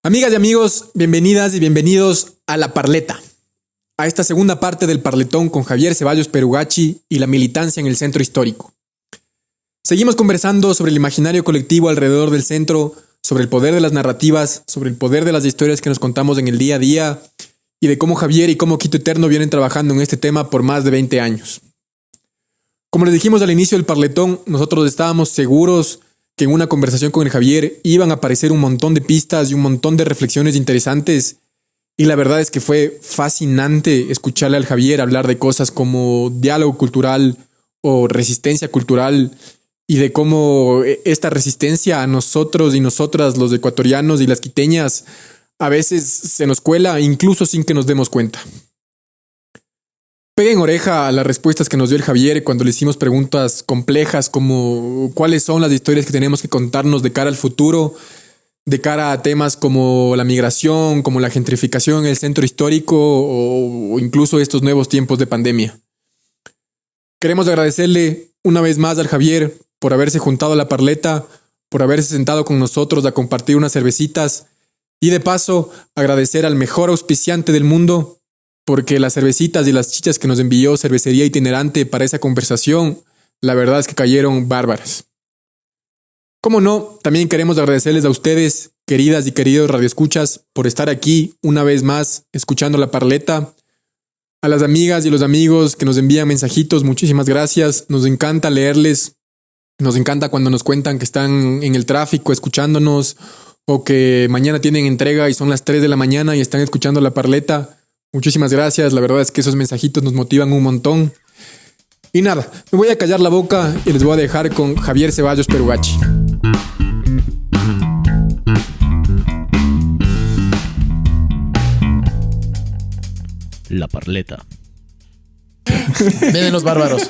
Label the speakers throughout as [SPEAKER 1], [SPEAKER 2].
[SPEAKER 1] Amigas y amigos, bienvenidas y bienvenidos a La Parleta, a esta segunda parte del Parletón con Javier Ceballos Perugachi y la militancia en el centro histórico. Seguimos conversando sobre el imaginario colectivo alrededor del centro, sobre el poder de las narrativas, sobre el poder de las historias que nos contamos en el día a día y de cómo Javier y cómo Quito Eterno vienen trabajando en este tema por más de 20 años. Como les dijimos al inicio del Parletón, nosotros estábamos seguros que en una conversación con el Javier iban a aparecer un montón de pistas y un montón de reflexiones interesantes. Y la verdad es que fue fascinante escucharle al Javier hablar de cosas como diálogo cultural o resistencia cultural y de cómo esta resistencia a nosotros y nosotras, los ecuatorianos y las quiteñas, a veces se nos cuela incluso sin que nos demos cuenta. Peguen oreja a las respuestas que nos dio el Javier cuando le hicimos preguntas complejas como cuáles son las historias que tenemos que contarnos de cara al futuro, de cara a temas como la migración, como la gentrificación en el centro histórico o incluso estos nuevos tiempos de pandemia. Queremos agradecerle una vez más al Javier por haberse juntado a la parleta, por haberse sentado con nosotros a compartir unas cervecitas y de paso agradecer al mejor auspiciante del mundo, porque las cervecitas y las chichas que nos envió Cervecería Itinerante para esa conversación, la verdad es que cayeron bárbaras. Cómo no, también queremos agradecerles a ustedes, queridas y queridos radioescuchas, por estar aquí una vez más escuchando La Parleta. A las amigas y los amigos que nos envían mensajitos, muchísimas gracias. Nos encanta leerles, nos encanta cuando nos cuentan que están en el tráfico escuchándonos o que mañana tienen entrega y son las 3 de la mañana y están escuchando La Parleta. Muchísimas gracias, la verdad es que esos mensajitos nos motivan un montón. Y nada, me voy a callar la boca y les voy a dejar con Javier Ceballos Perugachi.
[SPEAKER 2] La Parleta.
[SPEAKER 3] Vienen los bárbaros.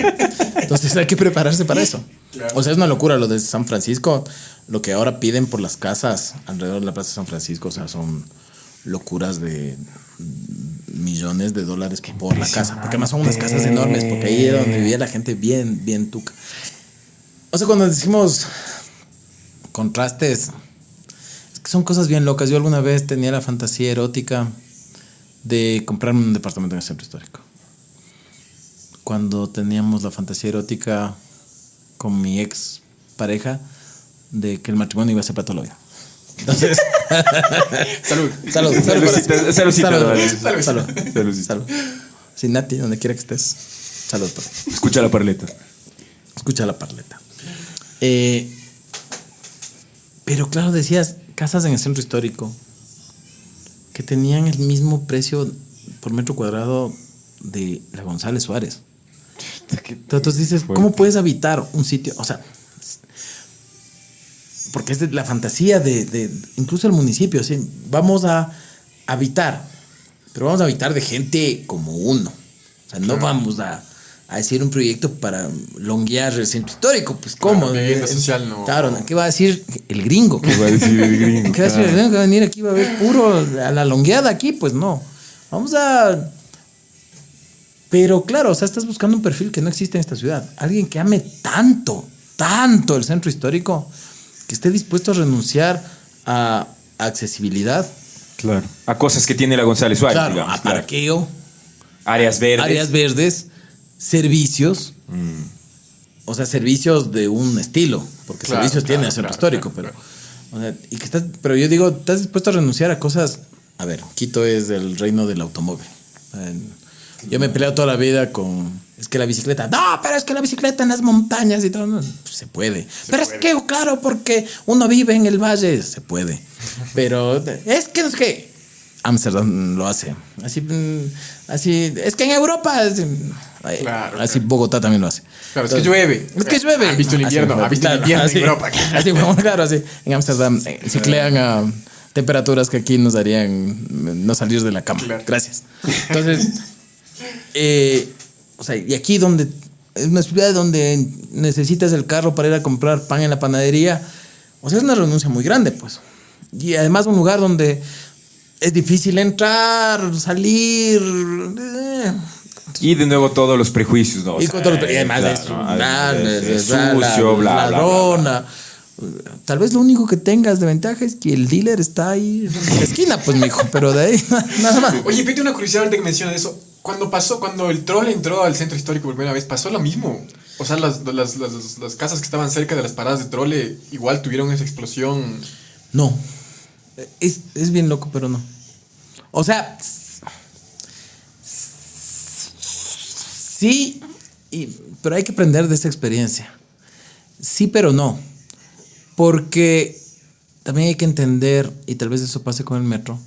[SPEAKER 3] Entonces hay que prepararse para eso. Claro. O sea, es una locura lo de San Francisco. Lo que ahora piden por las casas alrededor de la Plaza de San Francisco, o sea, son locuras de millones de dólares por la casa, porque además son unas casas enormes, porque ahí era donde vivía la gente bien tuca. O sea, cuando decimos contrastes, es que son cosas bien locas. Yo alguna vez tenía la fantasía erótica de comprarme un departamento en el centro histórico. Cuando teníamos la fantasía erótica con mi ex pareja de que el matrimonio iba a ser para toda la vida. Entonces, salud. Sí, Nati, donde quiera que estés, salud.
[SPEAKER 4] Escucha La Parleta.
[SPEAKER 3] Pero claro, decías casas en el centro histórico que tenían el mismo precio por metro cuadrado de la González Suárez. Entonces dices, ¿cómo puedes habitar un sitio? O sea, porque es de la fantasía de incluso el municipio, ¿sí? Vamos a habitar, pero vamos a habitar de gente como uno. O sea, no vamos a decir un proyecto para longuear el centro histórico. Pues, ¿cómo?
[SPEAKER 1] Vivienda social, no.
[SPEAKER 3] Claro, ¿qué va a decir el gringo?
[SPEAKER 4] ¿Qué va a decir el gringo?
[SPEAKER 3] ¿Qué va a decir el gringo? Que va a venir aquí, va a ver puro a la longueada aquí. Pues no. Vamos a... Pero claro, o sea, estás buscando un perfil que no existe en esta ciudad. Alguien que ame tanto el centro histórico, que esté dispuesto a renunciar a accesibilidad.
[SPEAKER 4] Claro. A cosas que tiene la González Suárez,
[SPEAKER 3] Claro,
[SPEAKER 4] digamos.
[SPEAKER 3] a parqueo.
[SPEAKER 4] Áreas verdes.
[SPEAKER 3] Servicios. O sea, servicios de un estilo. Porque servicios tiene el centro histórico. Pero, o sea, pero yo digo, ¿estás dispuesto a renunciar a cosas? A ver, Quito es el reino del automóvil. Yo me he peleado toda la vida con... Es que la bicicleta... No, pero es que la bicicleta en las montañas y todo... No, pues se puede. Es que, claro, porque uno vive en el valle. Se puede. Pero es que... Ámsterdam lo hace. Así... Es que en Europa... Así Bogotá también lo hace.
[SPEAKER 1] Claro, es que llueve. ¿Han visto el invierno? ¿Han visto el invierno en Europa?
[SPEAKER 3] Así, claro, así. En Ámsterdam ciclean a temperaturas que aquí nos harían no salir de la cama. Claro. Gracias. Entonces... o sea, y aquí donde es una ciudad donde necesitas el carro para ir a comprar pan en la panadería, o sea, es una renuncia muy grande, pues. Y además un lugar donde es difícil entrar, salir.
[SPEAKER 4] Y de nuevo todos los prejuicios, ¿no?
[SPEAKER 3] Y además es sucio,
[SPEAKER 4] bla,
[SPEAKER 3] ladrona. Tal vez lo único que tengas de ventaja es que el dealer está ahí en la esquina, pues, mijo. Pero de ahí, nada más.
[SPEAKER 1] Oye, Pete, una curiosidad ahorita que mencionas eso. Cuando el troll entró al centro histórico por primera vez, pasó lo mismo. O sea, las casas que estaban cerca de las paradas de trole igual tuvieron esa explosión.
[SPEAKER 3] No. Es bien loco, pero no. O sea, sí, pero hay que aprender de esa experiencia. Sí, pero no. Porque también hay que entender, y tal vez eso pase con el metro,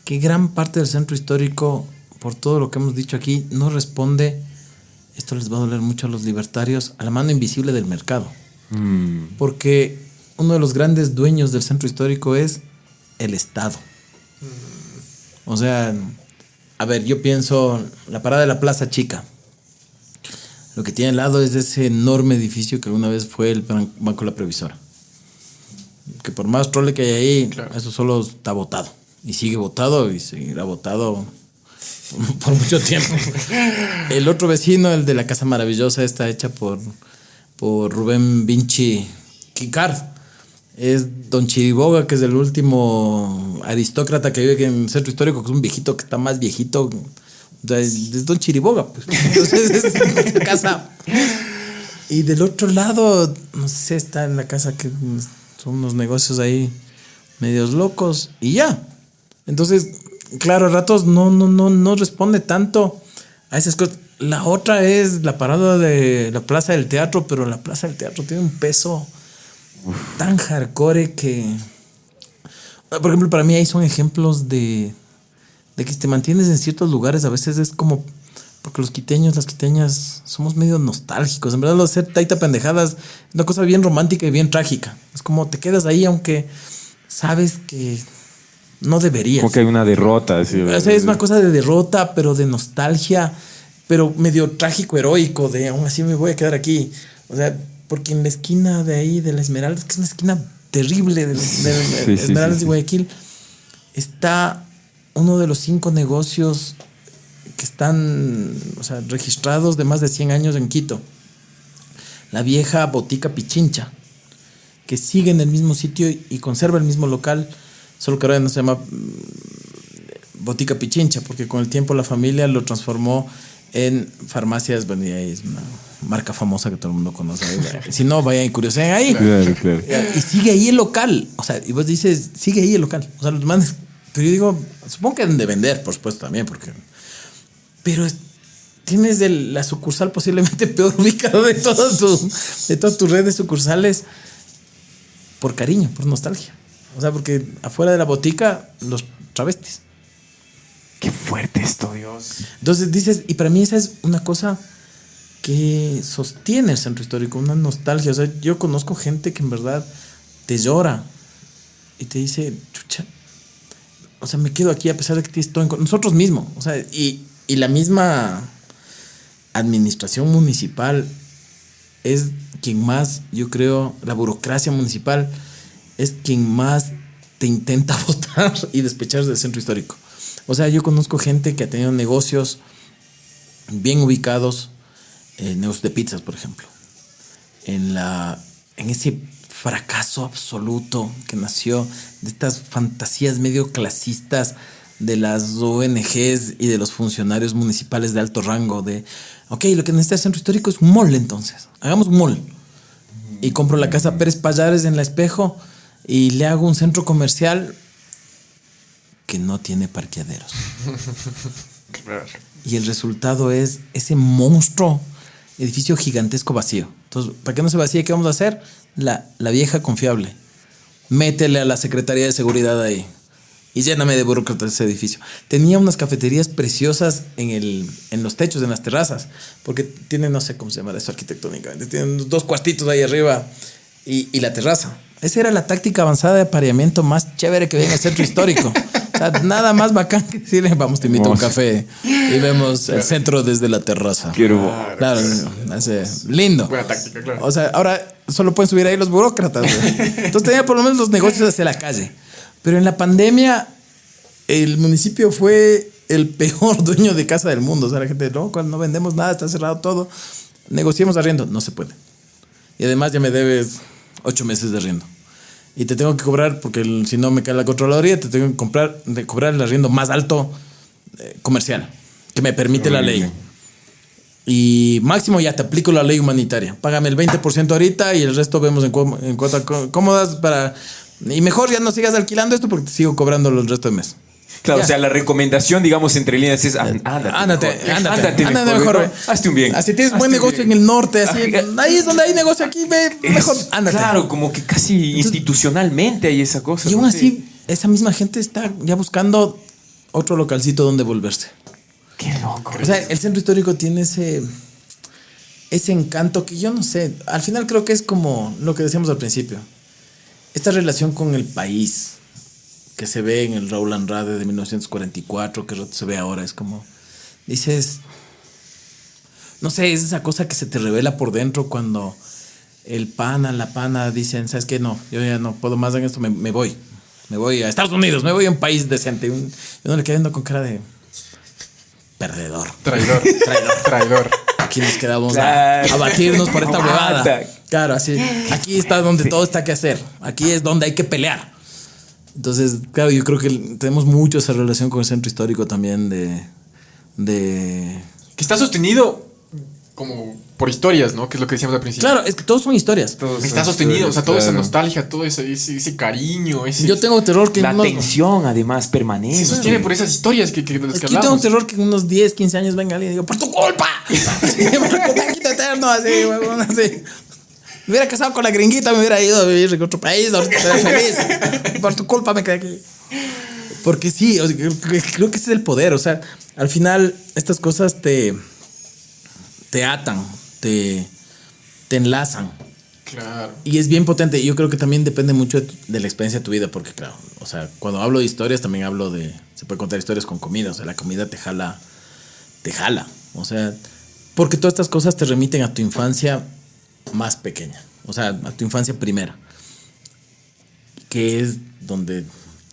[SPEAKER 3] que gran parte del centro histórico, por todo lo que hemos dicho aquí, no responde, esto les va a doler mucho a los libertarios, a la mano invisible del mercado. Porque uno de los grandes dueños del centro histórico es el Estado. O sea, a ver, yo pienso, la parada de la Plaza Chica. Lo que tiene al lado es ese enorme edificio que alguna vez fue el Banco de la Previsora. Que por más trole que hay ahí, claro, eso solo está botado. Y sigue botado y seguirá botado por mucho tiempo. El otro vecino, el de la Casa Maravillosa, está hecha por Rubén Vinci Kikard. Es Don Chiriboga, que es el último aristócrata que vive en el centro histórico, que es un viejito que está más viejito. Es Don Chiriboga, pues. Entonces es esa casa. Y del otro lado, no sé, está en la casa que son unos negocios ahí medios locos y ya. Entonces, claro, a ratos no responde tanto a esas cosas. La otra es la parada de la Plaza del Teatro, pero la Plaza del Teatro tiene un peso tan hardcore que, por ejemplo, para mí ahí son ejemplos de que te mantienes en ciertos lugares. A veces es como, porque los quiteños, las quiteñas somos medio nostálgicos. En verdad, lo de hacer taita pendejadas es una cosa bien romántica y bien trágica. Es como te quedas ahí aunque sabes que no deberías.
[SPEAKER 4] Como que hay una derrota. Sí,
[SPEAKER 3] o sea, es una cosa de derrota, pero de nostalgia, pero medio trágico, heroico, de aún así me voy a quedar aquí. O sea, porque en la esquina de ahí, de la Esmeraldas, que es una esquina terrible de Esmeraldas de Guayaquil, está uno de los 5 negocios que están, o sea, registrados de más de 100 años en Quito. La vieja Botica Pichincha, que sigue en el mismo sitio y conserva el mismo local, solo que ahora no se llama Botica Pichincha, porque con el tiempo la familia lo transformó en farmacias. Bueno, y ahí es una marca famosa que todo el mundo conoce. Si no, vayan y curiosen ahí. Claro. Y sigue ahí el local. O sea, y vos dices, sigue ahí el local. O sea, los manes. Pero yo digo, supongo que deben de vender, por supuesto, también, porque. Pero tienes la sucursal posiblemente peor ubicada de toda tu red de sucursales por cariño, por nostalgia. O sea, porque afuera de la botica, los travestis.
[SPEAKER 4] Qué fuerte esto, Dios.
[SPEAKER 3] Entonces dices, y para mí esa es una cosa que sostiene el centro histórico, una nostalgia. O sea, yo conozco gente que en verdad te llora y te dice, chucha, o sea, me quedo aquí a pesar de que tienes todo en nosotros mismos. O sea, y la misma administración municipal es quien más, yo creo, la burocracia municipal es quien más te intenta votar y despechar del centro histórico. O sea, yo conozco gente que ha tenido negocios bien ubicados, negocios de pizzas, por ejemplo, en ese fracaso absoluto que nació de estas fantasías medio clasistas de las ONGs y de los funcionarios municipales de alto rango de, ok, lo que necesita el centro histórico es un mall, entonces, hagamos un mall. Y compro la casa Pérez Payares en La Espejo y le hago un centro comercial que no tiene parqueaderos.
[SPEAKER 1] Claro.
[SPEAKER 3] Y el resultado es ese monstruo edificio gigantesco vacío. Entonces, ¿para qué no se vacíe? ¿Qué vamos a hacer? La vieja confiable. Métele a la Secretaría de Seguridad ahí y lléname de burócratas ese edificio. Tenía unas cafeterías preciosas en los techos, en las terrazas, porque tiene, no sé cómo se llama eso arquitectónicamente, tienen 2 cuartitos ahí arriba y la terraza. Esa era la táctica avanzada de apareamiento más chévere que había en el centro histórico. O sea, nada más bacán que decirle, vamos, te invito a un café y vemos el centro desde la terraza. Claro, lindo.
[SPEAKER 1] Buena táctica, claro.
[SPEAKER 3] O sea, ahora solo pueden subir ahí los burócratas. Entonces tenía por lo menos los negocios hacia la calle. Pero en la pandemia, el municipio fue el peor dueño de casa del mundo. O sea, la gente, no, cuando no vendemos nada, está cerrado todo, negociemos arriendo. No se puede. Y además ya me debes 8 meses de arriendo. Y te tengo que cobrar, porque si no me cae la controladoría, te tengo que cobrar el arriendo más alto comercial, que me permite la ley. Y máximo ya te aplico la ley humanitaria. Págame el 20% ahorita y el resto vemos en cuotas cómodas para... Y mejor ya no sigas alquilando esto porque te sigo cobrando el resto del mes.
[SPEAKER 5] Claro,
[SPEAKER 3] Ya.
[SPEAKER 5] o sea, la recomendación, digamos, entre líneas es ándate
[SPEAKER 3] mejor.
[SPEAKER 5] ¿no? Hazte un bien.
[SPEAKER 3] Así tienes
[SPEAKER 5] Hazte
[SPEAKER 3] buen
[SPEAKER 5] un
[SPEAKER 3] negocio
[SPEAKER 5] bien.
[SPEAKER 3] en el norte, así. Ahí es donde hay negocio, aquí ve, mejor ándate.
[SPEAKER 5] Claro, como que casi institucionalmente hay esa cosa.
[SPEAKER 3] Y aún
[SPEAKER 5] no
[SPEAKER 3] así,
[SPEAKER 5] sé.
[SPEAKER 3] esa misma gente está ya buscando otro localcito donde volverse.
[SPEAKER 5] Qué loco.
[SPEAKER 3] O sea, el centro histórico tiene ese encanto que yo no sé. Al final creo que es como lo que decíamos al principio. Esta relación con el país que se ve en el Raúl Andrade de 1944, que se ve ahora, es como, dices, no sé, es esa cosa que se te revela por dentro cuando la pana dicen, ¿sabes qué? No, yo ya no puedo más en esto, me voy a Estados Unidos, me voy a un país decente. Yo no le quedé viendo con cara de perdedor.
[SPEAKER 1] Traidor.
[SPEAKER 3] Aquí nos quedamos
[SPEAKER 5] Claro.
[SPEAKER 3] a batirnos por esta
[SPEAKER 5] Aguanta.
[SPEAKER 3] huevada. Claro, así. Aquí está donde todo está que hacer. Aquí es donde hay que pelear. Entonces, claro, yo creo que tenemos mucho esa relación con el centro histórico también de
[SPEAKER 1] Que está sostenido como por historias, ¿no? Que es lo que decíamos al principio.
[SPEAKER 3] Claro, es que todos son historias.
[SPEAKER 1] Está sostenido, o sea, toda esa
[SPEAKER 5] Claro.
[SPEAKER 1] nostalgia, todo ese cariño,
[SPEAKER 3] Yo tengo terror que
[SPEAKER 5] La
[SPEAKER 3] en unos,
[SPEAKER 5] tensión, además, permanece.
[SPEAKER 1] se sostiene por esas historias de las
[SPEAKER 3] es
[SPEAKER 1] que
[SPEAKER 3] que yo tengo
[SPEAKER 1] hablamos.
[SPEAKER 3] terror que en unos 10, 15 años venga alguien y diga, ¡por tu culpa! Taquito eterno, así, huevón, así. Me hubiera casado con la gringuita, me hubiera ido a vivir en otro país, ahorita estaría feliz. Por tu culpa me quedé aquí. Porque sí, o sea, creo que ese es el poder. O sea, al final estas cosas te atan, te enlazan.
[SPEAKER 1] Claro.
[SPEAKER 3] Y es bien potente. Yo creo que también depende mucho de la experiencia de tu vida, porque claro, o sea, cuando hablo de historias también hablo se puede contar historias con comida. O sea, la comida te jala. O sea, porque todas estas cosas te remiten a tu infancia más pequeña. O sea, a tu infancia primera. Que es donde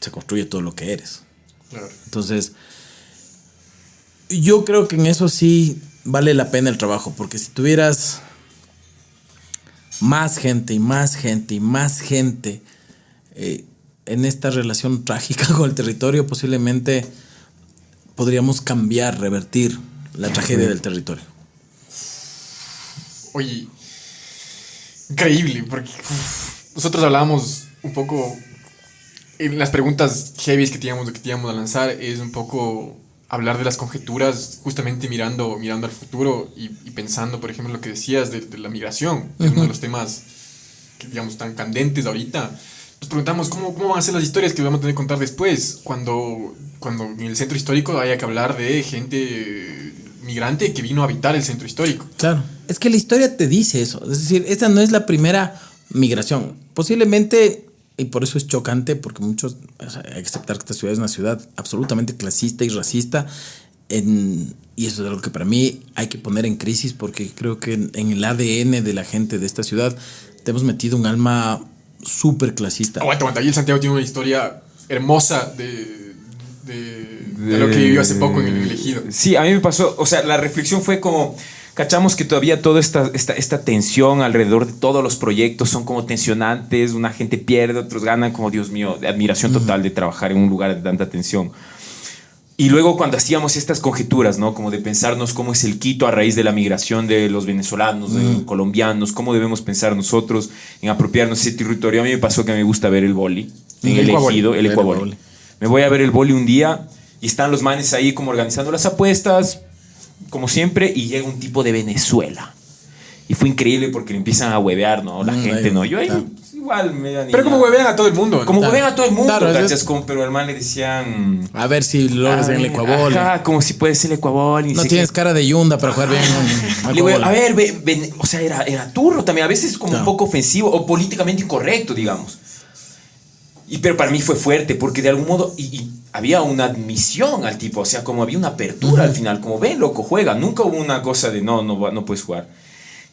[SPEAKER 3] se construye todo lo que eres.
[SPEAKER 1] Claro.
[SPEAKER 3] Entonces, yo creo que en eso sí vale la pena el trabajo, porque si tuvieras más gente y más gente y más gente en esta relación trágica con el territorio, posiblemente podríamos cambiar, revertir la tragedia del territorio.
[SPEAKER 1] Oye, increíble, porque nosotros hablábamos un poco en las preguntas heavies que teníamos a lanzar, es un poco hablar de las conjeturas, justamente mirando al futuro y pensando, por ejemplo, lo que decías de la migración, que es uno de los temas que, digamos, tan candentes ahorita. Nos preguntamos cómo van a ser las historias que vamos a tener que contar después, cuando en el centro histórico haya que hablar de gente migrante que vino a habitar el centro histórico.
[SPEAKER 3] Claro. Es que la historia te dice eso. Es decir, esta no es la primera migración. Posiblemente, y por eso es chocante, porque muchos, o sea, hay que aceptar que esta ciudad es una ciudad absolutamente clasista y racista. Y eso es algo que para mí hay que poner en crisis, porque creo que en el ADN de la gente de esta ciudad te hemos metido un alma súper clasista.
[SPEAKER 1] Aguanta. Y el Santiago tiene una historia hermosa de lo que vivió hace poco en el Ejido.
[SPEAKER 5] Sí, a mí me pasó, o sea, la reflexión fue como, cachamos que todavía toda esta tensión alrededor de todos los proyectos son como tensionantes, una gente pierde, otros ganan, como Dios mío, de admiración total de trabajar en un lugar de tanta tensión. Y luego cuando hacíamos estas conjeturas, ¿no? Como de pensarnos cómo es el Quito a raíz de la migración de los venezolanos, de los colombianos, cómo debemos pensar nosotros en apropiarnos ese territorio. A mí me pasó que me gusta ver el boli, en el Ejido, el Ecuaboli. Me voy a ver el boli un día y están los manes ahí como organizando las apuestas, como siempre, y llega un tipo de Venezuela. Y fue increíble porque le empiezan a huevear, ¿no? La gente, ¿no? Yo ahí igual me da ni
[SPEAKER 1] Pero como
[SPEAKER 5] nada.
[SPEAKER 1] huevean a todo el mundo, ¿no?
[SPEAKER 5] Como huevean a todo el mundo,
[SPEAKER 3] Claro,
[SPEAKER 5] ¿cachas? Pero al man le decían...
[SPEAKER 3] A ver si logras en el Ecuabol.
[SPEAKER 5] Ajá, como si puede ser el Ecuabol.
[SPEAKER 3] No tienes cara de yunda para jugar bien.
[SPEAKER 5] Le digo, a ver, o sea, era turro también. A veces como un poco ofensivo o políticamente incorrecto, digamos. Pero para mí fue fuerte porque de algún modo y había una admisión al tipo. O sea, como había una apertura al final. Como, ven, loco, juega. Nunca hubo una cosa de no puedes jugar.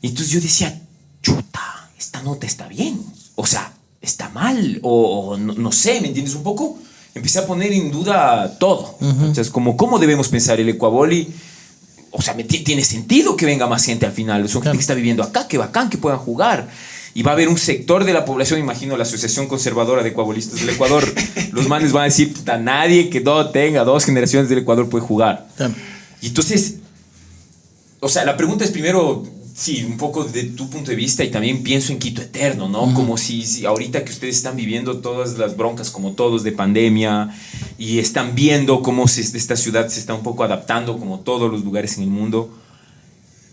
[SPEAKER 5] Y entonces yo decía, chuta, esta nota está bien. O sea, está mal. O no sé, ¿me entiendes un poco? Empecé a poner en duda todo. O sea, es como, ¿cómo debemos pensar el Ecuaboli? O sea, tiene sentido que venga más gente al final. Son gente que está viviendo acá, que bacán, que puedan jugar. y va a haber un sector de la población, imagino la Asociación Conservadora de Ecuabolistas del Ecuador, los manes van a decir, puta, nadie que no tenga 2 generaciones del Ecuador puede jugar.
[SPEAKER 3] Claro.
[SPEAKER 5] Y entonces, o sea, la pregunta es primero, sí, un poco de tu punto de vista, y también pienso en Quito Eterno, ¿no? Como si ahorita que ustedes están viviendo todas las broncas como todos de pandemia y están viendo cómo esta ciudad se está un poco adaptando como todos los lugares en el mundo.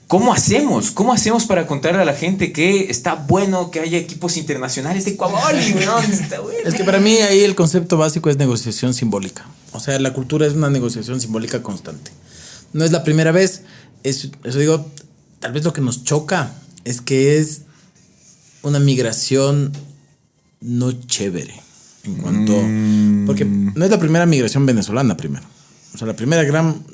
[SPEAKER 5] ¿Cómo hacemos? ¿Cómo hacemos para contarle a la gente que está bueno que haya equipos internacionales de Ecuador? Está bueno.
[SPEAKER 3] Es que para mí ahí el concepto básico es negociación simbólica. O sea, la cultura es una negociación simbólica constante. No es la primera vez. Eso digo, tal vez lo que nos choca es que es una migración no chévere. En cuanto... Porque no es la primera migración venezolana primero. O sea, la primera gran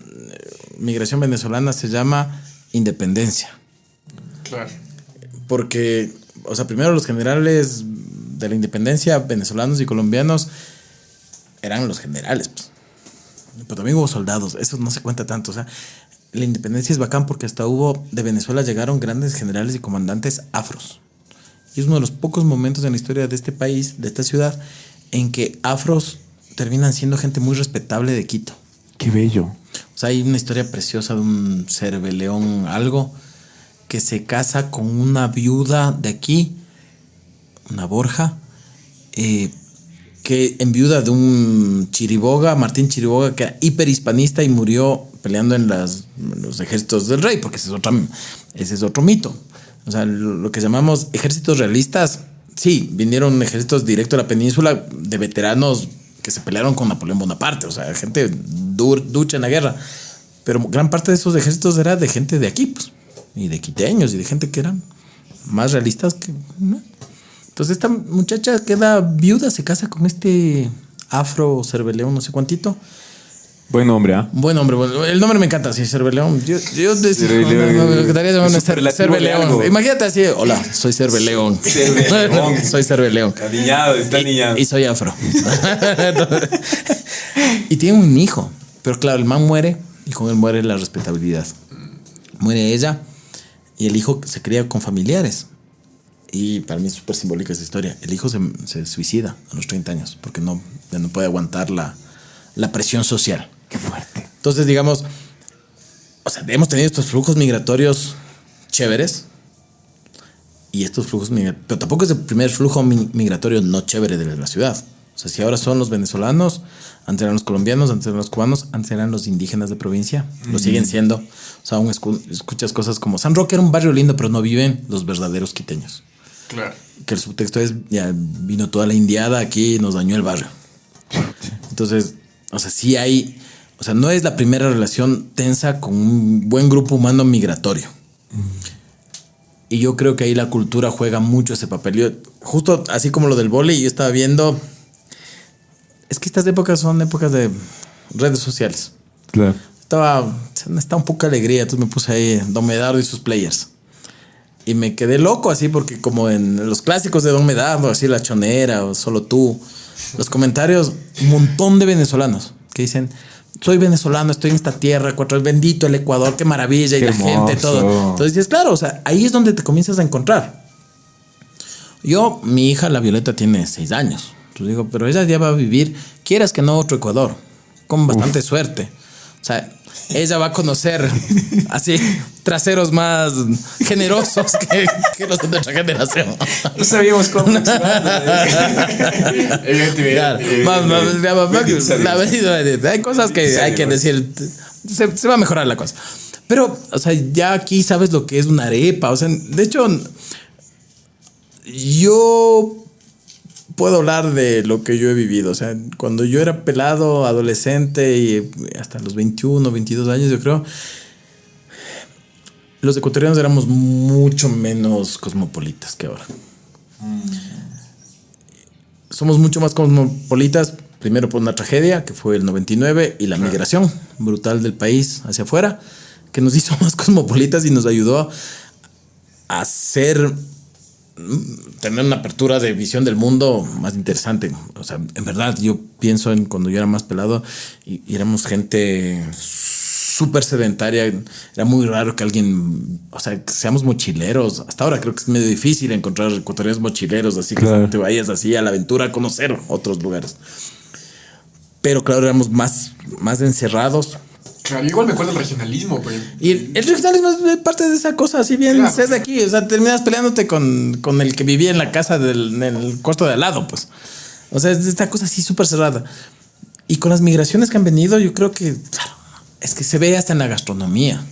[SPEAKER 3] migración venezolana se llama independencia.
[SPEAKER 1] Claro.
[SPEAKER 3] Porque, o sea, primero los generales de la independencia, venezolanos y colombianos, eran los generales, pues. Pero también hubo soldados, eso no se cuenta tanto. O sea, la independencia es bacán porque hasta de Venezuela llegaron grandes generales y comandantes afros. Y es uno de los pocos momentos en la historia de este país, de esta ciudad, en que afros terminan siendo gente muy respetable de Quito.
[SPEAKER 4] Qué bello.
[SPEAKER 3] O sea, hay una historia preciosa de un Cerveleón algo que se casa con una viuda de aquí, una Borja, que enviuda de un Chiriboga, Martín Chiriboga, que era hiperhispanista y murió peleando en los ejércitos del rey, porque ese es otro mito. O sea, lo que llamamos ejércitos realistas, sí, vinieron ejércitos directo a la península de veteranos que se pelearon con Napoleón Bonaparte, o sea, gente ducha en la guerra. Pero gran parte de esos ejércitos era de gente de aquí, pues, y de quiteños, y de gente que eran más realistas que... ¿no? Entonces esta muchacha queda viuda, se casa con este afro Cerveleón, no sé cuántito.
[SPEAKER 5] Buen nombre, ¿ah?
[SPEAKER 3] Buen hombre, el nombre me encanta, sí, Cerveleón. Yo
[SPEAKER 5] Cerveleón.
[SPEAKER 3] Imagínate así, hola, soy Cerveleón. Soy Cerveleón.
[SPEAKER 5] Niñado, está niñado.
[SPEAKER 3] Y soy afro. Y tiene un hijo, pero claro, el man muere y con él muere la respetabilidad. Muere ella y el hijo se cría con familiares. Y para mí es súper simbólica esa historia. El hijo se suicida a los 30 años porque no puede aguantar la presión social.
[SPEAKER 4] Qué fuerte.
[SPEAKER 3] Entonces, digamos, o sea, hemos tenido estos flujos migratorios chéveres y estos flujos migratorios, pero tampoco es el primer flujo migratorio no chévere de la ciudad. O sea, si ahora son los venezolanos, antes eran los colombianos, antes eran los cubanos, antes eran los indígenas de provincia, lo siguen siendo. O sea, aún escuchas cosas como San Roque era un barrio lindo, pero no viven los verdaderos quiteños.
[SPEAKER 1] Claro.
[SPEAKER 3] Que el subtexto es, ya vino toda la indiada aquí y nos dañó el barrio. Entonces, o sea, sí hay... O sea, no es la primera relación tensa con un buen grupo humano migratorio. Y yo creo que ahí la cultura juega mucho ese papel. Yo, justo así como lo del vóley, yo estaba viendo... Es que estas épocas son épocas de redes sociales.
[SPEAKER 4] Claro.
[SPEAKER 3] Estaba un poco de alegría. Entonces me puse ahí Don Medardo y sus players. Y me quedé loco así porque como en los clásicos de Don Medardo, así La Chonera o Solo Tú... Los comentarios, un montón de venezolanos que dicen, soy venezolano, estoy en esta tierra, bendito el Ecuador, qué maravilla, y
[SPEAKER 4] qué
[SPEAKER 3] la
[SPEAKER 4] hermoso.
[SPEAKER 3] gente, todo. Entonces dices, claro, o sea, ahí es donde te comienzas a encontrar. Mi hija, la Violeta, tiene 6 años. Entonces digo, pero ella ya va a vivir, quieras que no, otro Ecuador, con bastante suerte. O sea, ella va a conocer así traseros más generosos que los de nuestra generación.
[SPEAKER 5] No sabíamos cómo
[SPEAKER 3] hay cosas que hay que decir. Se va a mejorar la cosa. Pero, o sea, ya aquí sabes lo que es una arepa. O sea, de hecho, yo puedo hablar de lo que yo he vivido. O sea, cuando yo era pelado, adolescente y hasta los 21, 22 años, yo creo, los ecuatorianos éramos mucho menos cosmopolitas que ahora. Somos mucho más cosmopolitas, primero por una tragedia, que fue el 99, y la migración brutal del país hacia afuera, que nos hizo más cosmopolitas y nos ayudó a tener una apertura de visión del mundo más interesante. O sea, en verdad, yo pienso en cuando yo era más pelado y éramos gente súper sedentaria. Era muy raro que alguien, o sea, que seamos mochileros. Hasta ahora creo que es medio difícil encontrar ecuatorianos mochileros, así que te vayas así a la aventura a conocer otros lugares. Pero claro, éramos más encerrados.
[SPEAKER 1] Claro, igual me acuerdo del regionalismo, pues.
[SPEAKER 3] Y el regionalismo es parte de esa cosa, así bien
[SPEAKER 1] Claro.
[SPEAKER 3] ser de aquí. O sea, terminas peleándote con el que vivía en la casa en el cuarto de al lado, pues. O sea, es esta cosa así súper cerrada. Y con las migraciones que han venido, yo creo que, claro, es que se ve hasta en la gastronomía.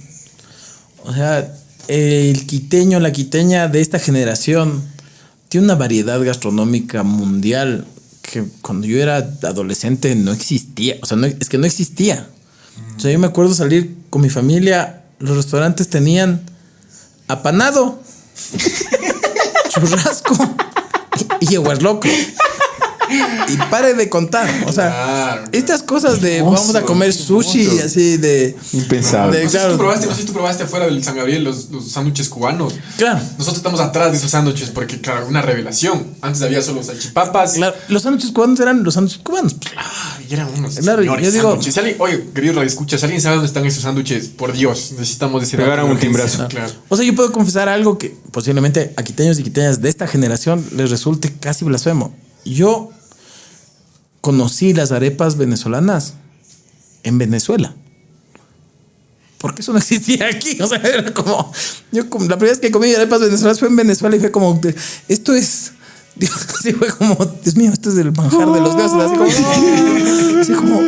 [SPEAKER 3] O sea, el quiteño, la quiteña de esta generación tiene una variedad gastronómica mundial que cuando yo era adolescente no existía. O sea, es que no existía. O sea, yo me acuerdo salir con mi familia, los restaurantes tenían apanado, churrasco y aguas loco. Y pare de contar. O sea,
[SPEAKER 1] Claro.
[SPEAKER 3] estas cosas de vamos a comer sushi, así de.
[SPEAKER 4] Impensable.
[SPEAKER 1] No sé
[SPEAKER 3] Claro.
[SPEAKER 1] no sé si tú probaste afuera del San Gabriel los sándwiches cubanos.
[SPEAKER 3] Claro.
[SPEAKER 1] Nosotros estamos atrás de esos sándwiches porque, claro, una revelación. Antes había solo salchipapas.
[SPEAKER 3] Claro, los sándwiches cubanos eran los sándwiches cubanos.
[SPEAKER 1] Ah, y eran unos
[SPEAKER 3] Claro,
[SPEAKER 1] señores
[SPEAKER 3] yo digo-
[SPEAKER 1] sándwiches. Si alguien- oye, querido radio escucha, si alguien sabe dónde están esos sándwiches, por Dios, necesitamos decir
[SPEAKER 5] Pegar a un timbrazo.
[SPEAKER 1] Claro.
[SPEAKER 3] O sea, yo puedo confesar algo que posiblemente a quiteños y quiteñas de esta generación les resulte casi blasfemo. Yo conocí las arepas venezolanas en Venezuela. Porque eso no existía aquí. O sea, era como. La primera vez que comí arepas venezolanas fue en Venezuela y fue como. Esto es. Dios, así fue como. Dios mío, esto es el manjar de los dioses. Así como. Así como.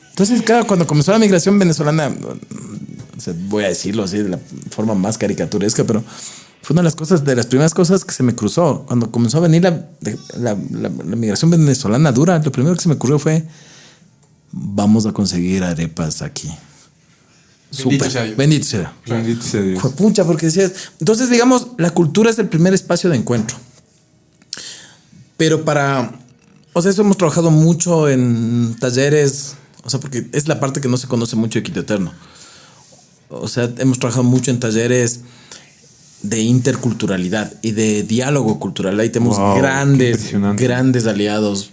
[SPEAKER 3] Entonces, claro, cuando comenzó la migración venezolana, o sea, voy a decirlo así de la forma más caricaturesca, pero fue una de las cosas, de las primeras cosas que se me cruzó. Cuando comenzó a venir la migración venezolana dura, lo primero que se me ocurrió fue: vamos a conseguir arepas aquí.
[SPEAKER 1] Bendito
[SPEAKER 3] Súper.
[SPEAKER 1] sea Dios.
[SPEAKER 3] Bendito sea.
[SPEAKER 4] Bendito sea Dios.
[SPEAKER 3] Fue pucha, porque decías. Entonces, digamos, la cultura es el primer espacio de encuentro. Pero o sea, eso hemos trabajado mucho en talleres. O sea, porque es la parte que no se conoce mucho de Quito Eterno. O sea, hemos trabajado mucho en talleres de interculturalidad y de diálogo cultural. Ahí tenemos
[SPEAKER 4] Wow, qué impresionante.
[SPEAKER 3] grandes aliados,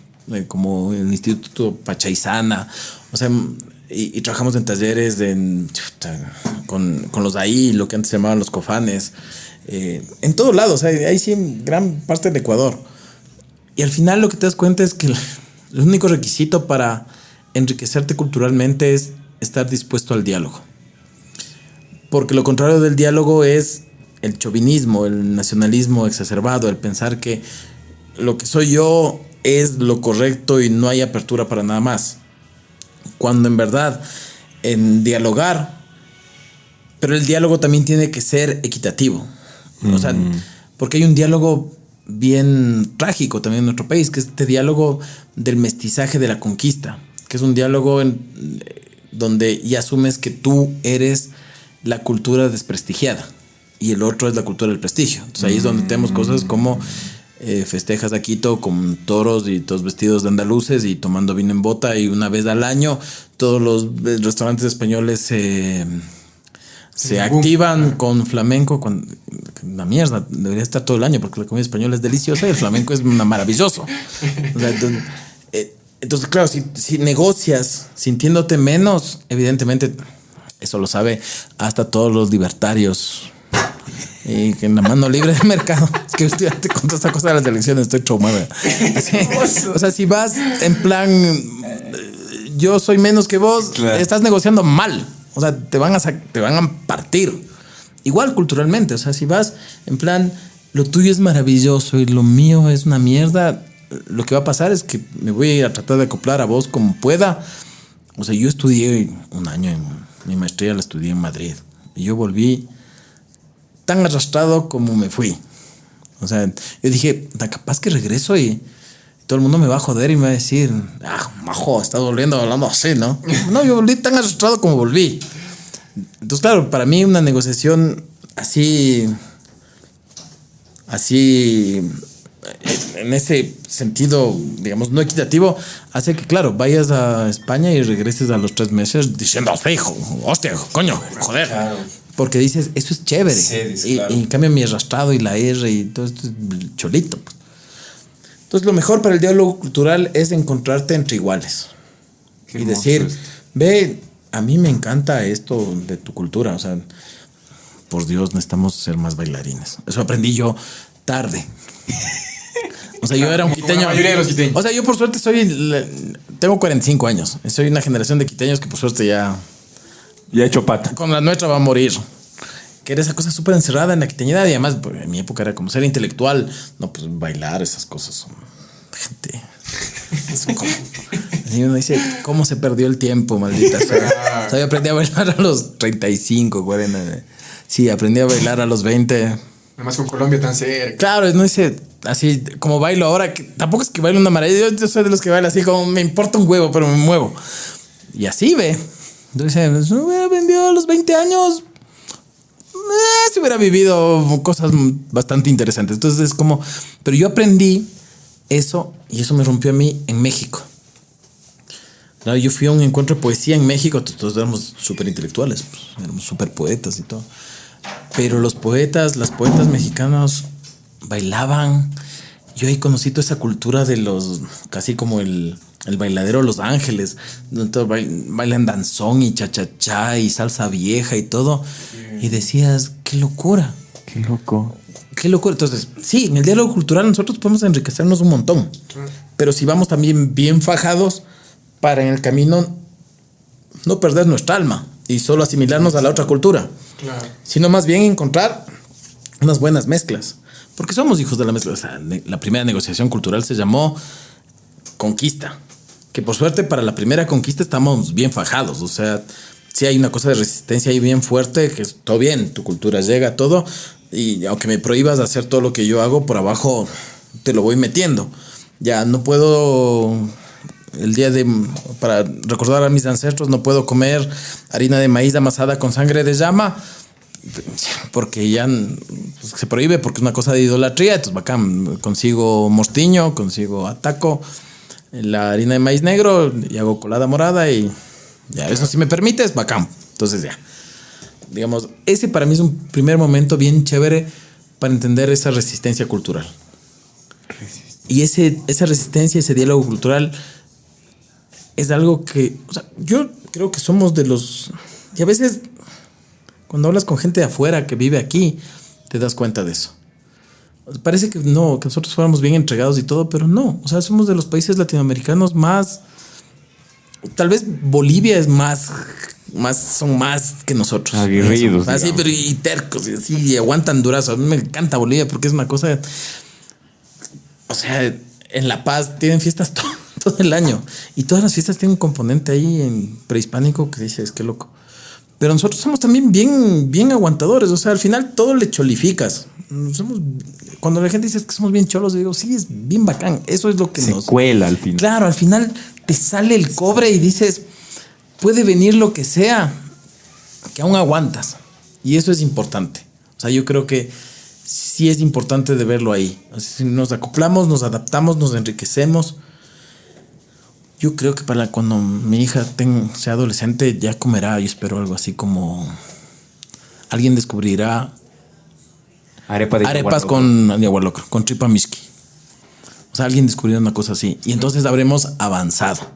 [SPEAKER 3] como el Instituto Pachaizana. O sea, y trabajamos en talleres con los ahí, lo que antes se llamaban los cofanes. En todos lados, o sea, ahí sí, en gran parte del Ecuador. Y al final lo que te das cuenta es que el único requisito para enriquecerte culturalmente es estar dispuesto al diálogo. Porque lo contrario del diálogo es el chauvinismo, el nacionalismo exacerbado, el pensar que lo que soy yo es lo correcto y no hay apertura para nada más. Cuando en verdad, en dialogar, pero el diálogo también tiene que ser equitativo. O sea, porque hay un diálogo bien trágico también en nuestro país, que es este diálogo del mestizaje de la conquista, que es un diálogo donde ya asumes que tú eres la cultura desprestigiada y el otro es la cultura del prestigio. Entonces ahí es donde tenemos cosas como festejas a Quito con toros y todos vestidos de andaluces y tomando vino en bota, y una vez al año todos los restaurantes españoles se activan con flamenco, con una mierda, debería estar todo el año porque la comida española es deliciosa y el flamenco es maravilloso. O sea, entonces, claro, si negocias sintiéndote menos, evidentemente eso lo sabe hasta todos los libertarios. Y que en la mano libre del mercado. Es que últimamente con toda esta cosa de las elecciones estoy traumada. O sea, si vas en plan yo soy menos que vos,
[SPEAKER 5] Claro.
[SPEAKER 3] estás negociando mal. O sea, te van a partir. Igual culturalmente. O sea, si vas en plan lo tuyo es maravilloso y lo mío es una mierda, lo que va a pasar es que me voy a ir a tratar de acoplar a vos como pueda. O sea, yo estudié un año, mi maestría la estudié en Madrid. Y yo volví tan arrastrado como me fui. O sea, yo dije, capaz que regreso y todo el mundo me va a joder y me va a decir, majo, estás volviendo hablando así, ¿no? No, yo volví tan arrastrado como volví. Entonces, claro, para mí una negociación así, en ese sentido, digamos, no equitativo, hace que, claro, vayas a España y regreses a los 3 meses diciendo, hijo, hostia, coño, joder. Claro. Porque dices, eso es chévere. Sí, claro. Y en cambio mi arrastrado y la R y todo esto es cholito. Entonces lo mejor para el diálogo cultural es encontrarte entre iguales. Y decir, ve, a mí me encanta esto de tu cultura. O sea, por Dios, necesitamos ser más bailarines. Eso aprendí yo tarde. O sea, yo era un quiteño.
[SPEAKER 1] La mayoría de los quiteños.
[SPEAKER 3] O sea, yo por suerte tengo 45 años. Soy una generación de quiteños que por suerte ya
[SPEAKER 5] Ya he hecho pata.
[SPEAKER 3] con la nuestra va a morir. Que era esa cosa súper encerrada en la quiteñidad. Y además, pues, en mi época era como ser intelectual. No, pues bailar, esas cosas son gente. Son como. Y uno dice, ¿cómo se perdió el tiempo, maldita sea? O sea, yo aprendí a bailar a los 35, 40. Sí, aprendí a bailar a los 20.
[SPEAKER 1] Además con Colombia tan cerca.
[SPEAKER 3] Claro, no dice así como bailo ahora, que tampoco es que bailo una maravilla. Yo soy de los que baila así como me importa un huevo, pero me muevo. Y así ve. Entonces, si hubiera vendido a los 20 años, se hubiera vivido cosas bastante interesantes. Entonces es como, pero yo aprendí eso y eso me rompió a mí en México. Claro, yo fui a un encuentro de poesía en México, todos éramos súper intelectuales, pues, éramos súper poetas y todo. Pero las poetas mexicanos bailaban. Yo ahí conocí toda esa cultura de los, casi como el bailadero Los Ángeles, donde todos bailan danzón y cha-cha-cha y salsa vieja y todo. Y decías, qué locura.
[SPEAKER 5] Qué loco.
[SPEAKER 3] Qué locura. Entonces, sí, en el diálogo cultural nosotros podemos enriquecernos un montón. Pero si vamos también bien fajados para en el camino no perder nuestra alma y solo asimilarnos a la otra cultura.
[SPEAKER 1] Claro.
[SPEAKER 3] Sino más bien encontrar unas buenas mezclas. Porque somos hijos de la mezcla. O sea, la primera negociación cultural se llamó conquista. Que por suerte para la primera conquista estamos bien fajados. O sea, sí hay una cosa de resistencia ahí bien fuerte, que es todo bien, tu cultura llega, todo. Y aunque me prohíbas de hacer todo lo que yo hago, por abajo te lo voy metiendo. Ya no puedo... para recordar a mis ancestros, no puedo comer harina de maíz amasada con sangre de llama porque ya pues, se prohíbe porque es una cosa de idolatría. Entonces bacán, consigo mostiño, consigo ataco, la harina de maíz negro y hago colada morada y ya, eso si me permites, bacán. Entonces ya, digamos, ese para mí es un primer momento bien chévere para entender esa resistencia cultural. Y esa resistencia, ese diálogo cultural es algo que, o sea, yo creo que somos de los... Y a veces, cuando hablas con gente de afuera que vive aquí, te das cuenta de eso. Parece que no, que nosotros fuéramos bien entregados y todo, pero no. O sea, somos de los países latinoamericanos más... Tal vez Bolivia es son más que nosotros.
[SPEAKER 5] Aguerridos.
[SPEAKER 3] Así, pero y tercos, y así, y aguantan durazo. A mí me encanta Bolivia porque es una cosa... O sea, en La Paz tienen fiestas todo el año. Y todas las fiestas tienen un componente ahí en prehispánico que dices, qué loco. Pero nosotros somos también bien aguantadores. O sea, al final todo le cholificas. Cuando la gente dice que somos bien cholos, digo, sí, es bien bacán. Eso es lo que
[SPEAKER 5] Se cuela al final.
[SPEAKER 3] Claro, al final te sale el cobre y dices, puede venir lo que sea, que aún aguantas. Y eso es importante. O sea, yo creo que sí es importante de verlo ahí. Si nos acoplamos, nos adaptamos, nos enriquecemos. Yo creo que para cuando mi hija sea adolescente ya comerá, yo espero algo así como alguien descubrirá arepas con yagualocro, con tripa miski. O sea, alguien descubrió una cosa así y entonces habremos avanzado.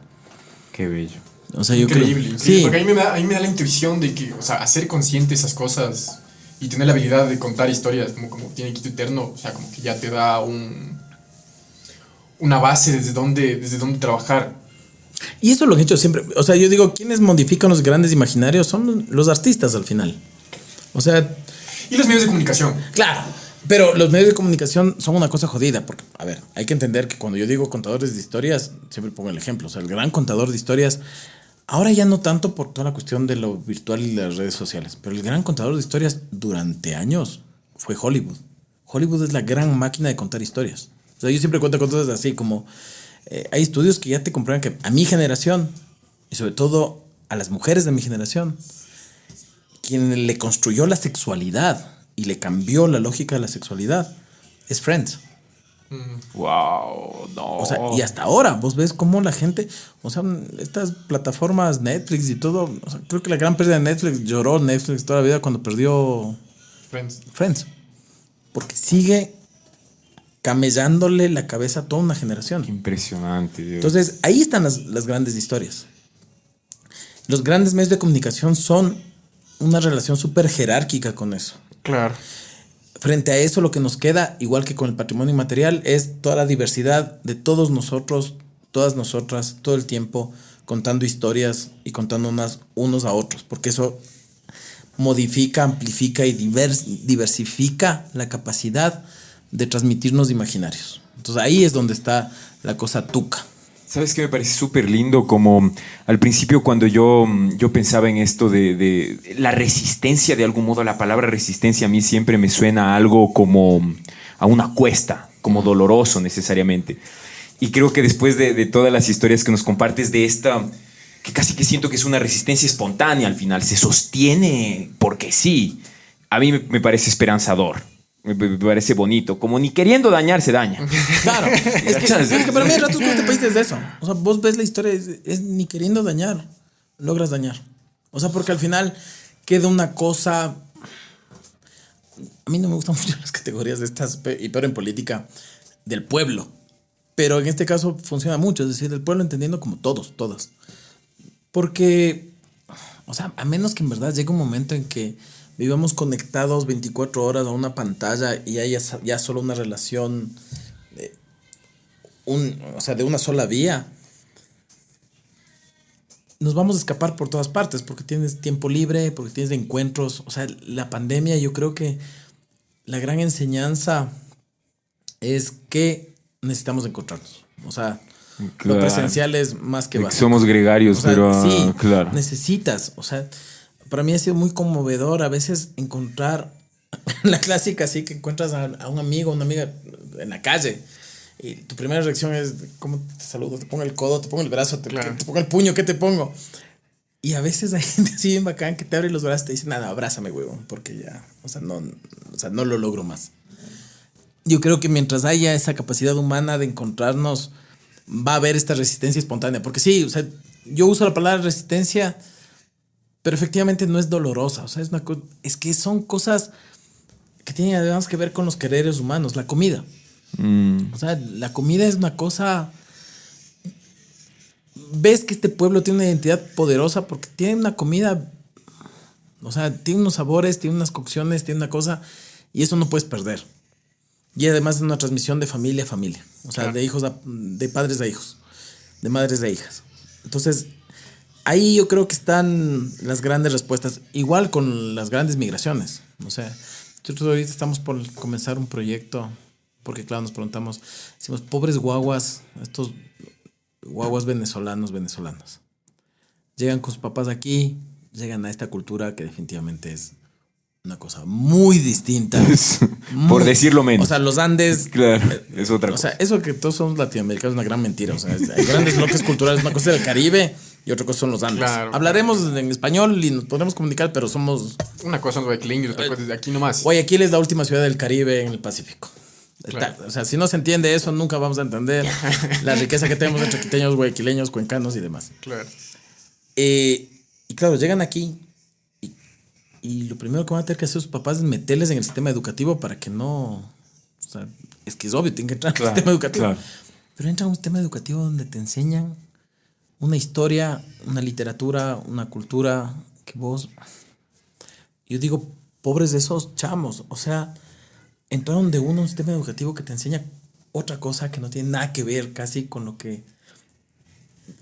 [SPEAKER 5] Qué bello.
[SPEAKER 3] O sea, yo
[SPEAKER 1] Increíble,
[SPEAKER 3] creo,
[SPEAKER 1] increíble.
[SPEAKER 3] sí.
[SPEAKER 1] Porque a mí me da la intuición de que, o sea, hacer consciente esas cosas y tener la habilidad de contar historias como tiene Quito Eterno, o sea, como que ya te da una base desde donde trabajar.
[SPEAKER 3] Y eso lo he hecho siempre. O sea, yo digo, ¿quiénes modifican los grandes imaginarios? Son los artistas al final. O sea...
[SPEAKER 1] Y los medios de comunicación.
[SPEAKER 3] Claro, pero los medios de comunicación son una cosa jodida. Porque, a ver, hay que entender que cuando yo digo contadores de historias, siempre pongo el ejemplo. O sea, el gran contador de historias, ahora ya no tanto por toda la cuestión de lo virtual y las redes sociales, pero el gran contador de historias durante años fue Hollywood. Hollywood es la gran máquina de contar historias. O sea, yo siempre cuento cosas así como... hay estudios que ya te comprueban que a mi generación, y sobre todo a las mujeres de mi generación, quien le construyó la sexualidad y le cambió la lógica de la sexualidad es Friends.
[SPEAKER 5] Wow, no.
[SPEAKER 3] O sea, y hasta ahora vos ves cómo la gente, o sea, estas plataformas Netflix y todo, o sea, creo que la gran pérdida de Netflix, lloró Netflix toda la vida cuando perdió Friends. Porque sigue camellándole la cabeza a toda una generación.
[SPEAKER 5] Qué impresionante, Dios.
[SPEAKER 3] Entonces, ahí están las grandes historias. los grandes medios de comunicación son una relación súper jerárquica con eso.
[SPEAKER 1] Claro.
[SPEAKER 3] Frente a eso, lo que nos queda, igual que con el patrimonio inmaterial, es toda la diversidad de todos nosotros, todas nosotras, todo el tiempo, contando historias y contándonos unos a otros, porque eso modifica, amplifica y diversifica la capacidad de transmitirnos imaginarios. Entonces ahí es donde está la cosa tuca.
[SPEAKER 5] ¿Sabes qué me parece súper lindo? Como al principio cuando yo pensaba en esto de la resistencia, de algún modo la palabra resistencia a mí siempre me suena a algo como a una cuesta, como doloroso necesariamente. Y creo que después de todas las historias que nos compartes de esta, que casi que siento que es una resistencia espontánea al final, se sostiene porque sí, a mí me parece esperanzador. Me parece bonito, como ni queriendo dañar se daña.
[SPEAKER 3] Claro, es que para mí hay ratos que este país es de eso. O sea, vos ves la historia, es ni queriendo dañar, logras dañar. O sea, porque al final queda una cosa... A mí no me gustan mucho las categorías de estas, y peor en política, del pueblo. Pero en este caso funciona mucho, es decir, del pueblo entendiendo como todos, todas. Porque, o sea, a menos que en verdad llegue un momento en que vivamos conectados 24 horas a una pantalla y haya ya solo una relación de una sola vía, nos vamos a escapar por todas partes porque tienes tiempo libre, porque tienes encuentros. O sea, la pandemia, yo creo que la gran enseñanza es que necesitamos encontrarnos. O sea, lo presencial es más que básico.
[SPEAKER 5] Somos gregarios,
[SPEAKER 3] o sea,
[SPEAKER 5] pero
[SPEAKER 3] sí,
[SPEAKER 5] claro.
[SPEAKER 3] Necesitas, o sea, para mí ha sido muy conmovedor a veces encontrar la clásica así que encuentras a un amigo, una amiga en la calle y tu primera reacción es ¿cómo te saludo? Te pongo el codo, te pongo el brazo, te pongo el puño, ¿qué te pongo? Y a veces hay gente así bien bacán que te abre los brazos y te dice nada, abrázame, huevón, porque ya, no lo logro más. Yo creo que mientras haya esa capacidad humana de encontrarnos, va a haber esta resistencia espontánea, porque sí, o sea, yo uso la palabra resistencia, pero efectivamente no es dolorosa. O sea, es que son cosas que tienen además que ver con los quereres humanos. La comida. O sea, la comida es una cosa... Ves que este pueblo tiene una identidad poderosa porque tiene una comida... O sea, tiene unos sabores, tiene unas cocciones, tiene una cosa... Y eso no puedes perder. Y además es una transmisión de familia a familia. O sea, de hijos de padres a hijos. De madres a hijas. Entonces... Ahí yo creo que están las grandes respuestas, igual con las grandes migraciones. O sea, nosotros ahorita estamos por comenzar un proyecto, porque claro, nos preguntamos, decimos, pobres guaguas, estos guaguas venezolanas. Llegan con sus papás aquí, llegan a esta cultura que definitivamente es una cosa muy distinta.
[SPEAKER 5] Por decirlo menos.
[SPEAKER 3] O sea, los Andes...
[SPEAKER 5] Claro, es otra cosa.
[SPEAKER 3] O sea, eso que todos somos latinoamericanos es una gran mentira. O sea, hay grandes bloques culturales, una cosa del Caribe y otra cosa son los Andes.
[SPEAKER 1] Claro,
[SPEAKER 3] hablaremos en español y nos podremos comunicar, pero somos...
[SPEAKER 1] Una cosa son los guayaquileños, otra cosa es de aquí nomás.
[SPEAKER 3] Guayaquil es la última ciudad del Caribe en el Pacífico.
[SPEAKER 1] Claro.
[SPEAKER 3] O sea, si no se entiende eso, nunca vamos a entender la riqueza que tenemos entre quiteños, guayaquileños, cuencanos y demás.
[SPEAKER 1] Claro.
[SPEAKER 3] Y claro, llegan aquí y lo primero que van a tener que hacer sus papás es meterles en el sistema educativo para que no... O sea, es que es obvio, tienen que entrar en el sistema educativo.
[SPEAKER 5] Claro.
[SPEAKER 3] Pero entra en un sistema educativo donde te enseñan una historia, una literatura, una cultura que vos... Yo digo, pobres de esos chamos. O sea, entraron de uno a un sistema educativo que te enseña otra cosa que no tiene nada que ver casi con lo que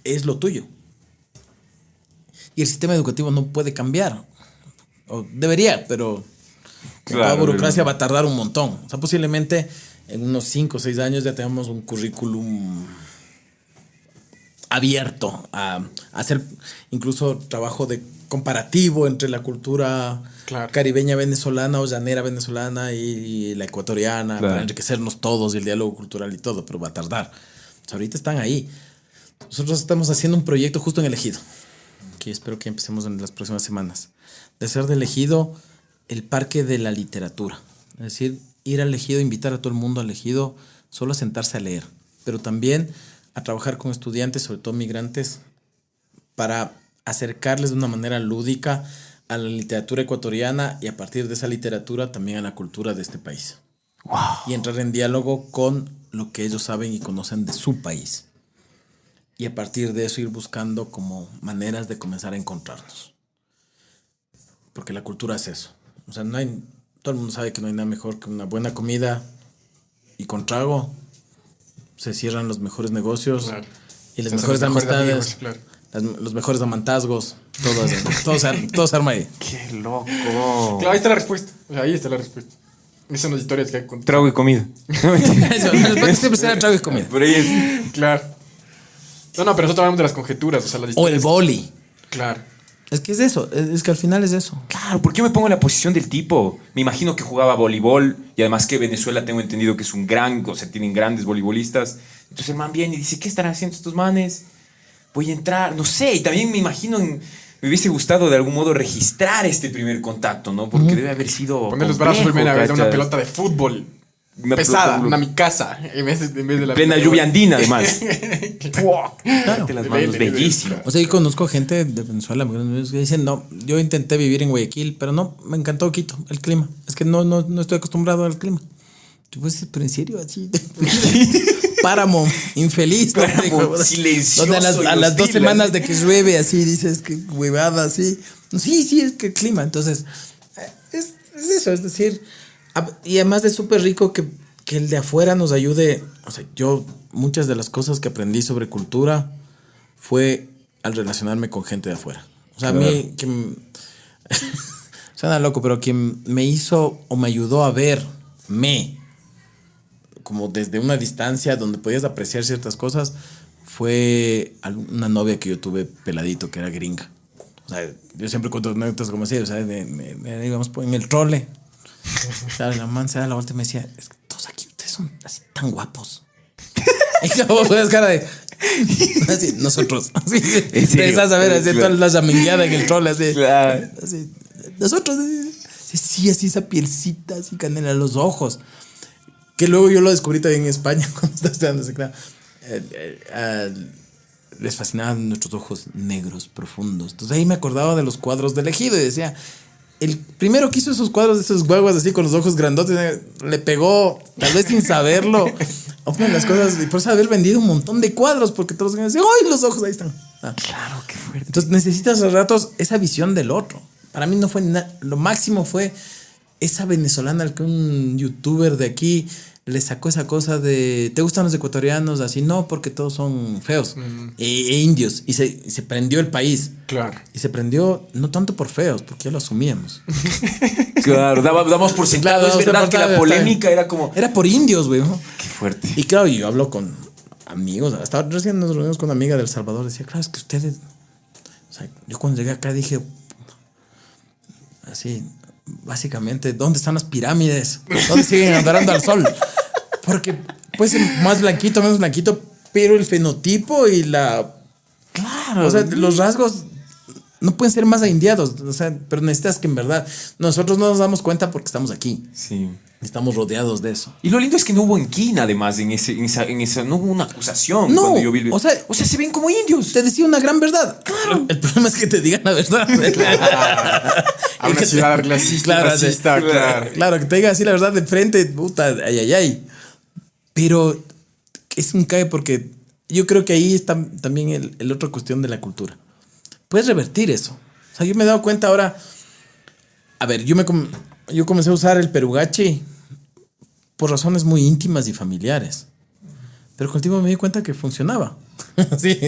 [SPEAKER 3] es lo tuyo. Y el sistema educativo no puede cambiar. O debería, pero la burocracia va a tardar un montón. O sea, posiblemente en unos 5 o 6 años ya tenemos un currículum abierto a hacer incluso trabajo de comparativo entre la cultura caribeña venezolana o llanera venezolana y la ecuatoriana para enriquecernos todos y el diálogo cultural y todo, pero va a tardar. O sea, ahorita están ahí. Nosotros estamos haciendo un proyecto justo en El Ejido, que espero que empecemos en las próximas semanas, de hacer del Ejido el parque de la literatura. Es decir, ir al Ejido, invitar a todo el mundo al Ejido solo a sentarse a leer, pero también a trabajar con estudiantes, sobre todo migrantes, para acercarles de una manera lúdica a la literatura ecuatoriana y a partir de esa literatura también a la cultura de este país. Wow. Y entrar en diálogo con lo que ellos saben y conocen de su país. y a partir de eso ir buscando como maneras de comenzar a encontrarnos. Porque la cultura es eso. O sea, todo el mundo sabe que no hay nada mejor que una buena comida y con trago se cierran los mejores negocios,
[SPEAKER 1] Claro.
[SPEAKER 3] y las
[SPEAKER 1] Se hacen
[SPEAKER 3] mejores
[SPEAKER 1] los mejores
[SPEAKER 3] amistades,
[SPEAKER 1] amigos, claro.
[SPEAKER 3] los mejores amantazgos, todo se arma ahí.
[SPEAKER 5] Qué loco.
[SPEAKER 1] Claro, ahí está la respuesta. O sea, ahí está la respuesta. Esas son las historias que hay que contar.
[SPEAKER 5] Trago y comida.
[SPEAKER 3] Eso, después siempre será trago y comida.
[SPEAKER 5] Por ahí es.
[SPEAKER 1] Claro. No, pero nosotros hablamos de las conjeturas, o sea, las
[SPEAKER 3] O el
[SPEAKER 1] historias.
[SPEAKER 3] boli.
[SPEAKER 1] Claro.
[SPEAKER 3] Es que es eso, es que al final es eso.
[SPEAKER 5] Claro, ¿por qué me pongo en la posición del tipo? Me imagino que jugaba voleibol y además que Venezuela tengo entendido que es o sea, tienen grandes voleibolistas. Entonces el man viene y dice, ¿qué estarán haciendo estos manes? Voy a entrar, no sé, y también me imagino, me hubiese gustado de algún modo registrar este primer contacto, ¿no? Porque debe haber sido
[SPEAKER 1] Poner los brazos
[SPEAKER 5] complejo,
[SPEAKER 1] primero a ver una
[SPEAKER 5] ¿cachas?
[SPEAKER 1] pelota de fútbol.
[SPEAKER 5] Una
[SPEAKER 1] Pesada,
[SPEAKER 5] pelota-
[SPEAKER 1] una micasa. En vez de la
[SPEAKER 5] Plena lluvia andina, además.
[SPEAKER 3] Claro.
[SPEAKER 5] Las manos bellísimas.
[SPEAKER 3] O sea, yo conozco gente de Venezuela que dicen, no, yo intenté vivir en Guayaquil, pero no, me encantó Quito, el clima. Es que no estoy acostumbrado al clima. Yo pues, pero en serio, así. Páramo, infeliz.
[SPEAKER 5] Páramo, silencioso
[SPEAKER 3] Donde a
[SPEAKER 5] y
[SPEAKER 3] las 2
[SPEAKER 5] hostil,
[SPEAKER 3] semanas
[SPEAKER 5] así.
[SPEAKER 3] de que llueve, así dices que huevada, así. Sí, es que el clima. Entonces, es eso, es decir, y además es súper rico que el de afuera nos ayude. O sea, yo, muchas de las cosas que aprendí sobre cultura fue al relacionarme con gente de afuera. O sea, a mí, suena loco, pero quien me hizo o me ayudó a verme como desde una distancia donde podías apreciar ciertas cosas fue una novia que yo tuve peladito, que era gringa. O sea, yo siempre cuento anécdotas como así, o sea, íbamos en el trole. O sea, la man se da la vuelta y me decía, es que todos aquí ustedes son así tan guapos. Y yo pues cara de así, nosotros, así, empezás a ver así toda la llamingueada en el trole, así,
[SPEAKER 5] Claro.
[SPEAKER 3] así, nosotros, sí, así esa pielcita, así canela, los ojos. Que luego yo lo descubrí también en España cuando estaba estudiando, claro. Les fascinaban nuestros ojos negros, profundos. Entonces ahí me acordaba de los cuadros del Ejido y decía, el primero que hizo esos cuadros de esos guaguas así con los ojos grandotes, le pegó, tal vez sin saberlo, una de las cosas, y por eso haber vendido un montón de cuadros, porque todos decían, ¡ay, los ojos ahí están!
[SPEAKER 5] Claro, qué fuerte.
[SPEAKER 3] Entonces necesitas a ratos esa visión del otro. Para mí no fue lo máximo fue esa venezolana al que un youtuber de aquí le sacó esa cosa de ¿te gustan los ecuatorianos? Así no, porque todos son feos e indios. Y se prendió el país.
[SPEAKER 1] Claro.
[SPEAKER 3] Y se prendió no tanto por feos, porque ya lo asumíamos.
[SPEAKER 5] Claro, damos por sentado.
[SPEAKER 3] Claro,
[SPEAKER 5] Es verdad que la polémica era como.
[SPEAKER 3] Era por indios, güey, ¿no?
[SPEAKER 5] Qué fuerte.
[SPEAKER 3] Y claro, yo hablo con amigos. Hasta recién nos reunimos con una amiga del Salvador. Decía, claro, es que ustedes. O sea, yo cuando llegué acá dije. Así, básicamente, ¿dónde están las pirámides? ¿Dónde siguen adorando al sol? Porque puede ser más blanquito, menos blanquito, pero el fenotipo y la.
[SPEAKER 5] Claro.
[SPEAKER 3] O sea, los rasgos no pueden ser más aindiados. O sea, pero necesitas que en verdad. Nosotros no nos damos cuenta porque estamos aquí.
[SPEAKER 5] Sí.
[SPEAKER 3] Estamos rodeados de eso.
[SPEAKER 5] Y lo lindo es que no hubo enquina, además, en esa no hubo una acusación.
[SPEAKER 3] No,
[SPEAKER 5] cuando yo vi,
[SPEAKER 3] o sea,
[SPEAKER 5] se ven como indios.
[SPEAKER 3] Te decía una gran verdad. Claro. El problema es que te digan la verdad.
[SPEAKER 1] A una ciudad racista,
[SPEAKER 3] Claro,
[SPEAKER 1] racista,
[SPEAKER 5] sí.
[SPEAKER 1] claro.
[SPEAKER 3] Claro, que te diga así la verdad de frente, puta, ay. Pero es un cae porque yo creo que ahí está también el otra cuestión de la cultura. Puedes revertir eso. O sea, yo me he dado cuenta ahora. A ver, yo comencé a usar el perugachi por razones muy íntimas y familiares. Pero con el tiempo me di cuenta que funcionaba. Sí.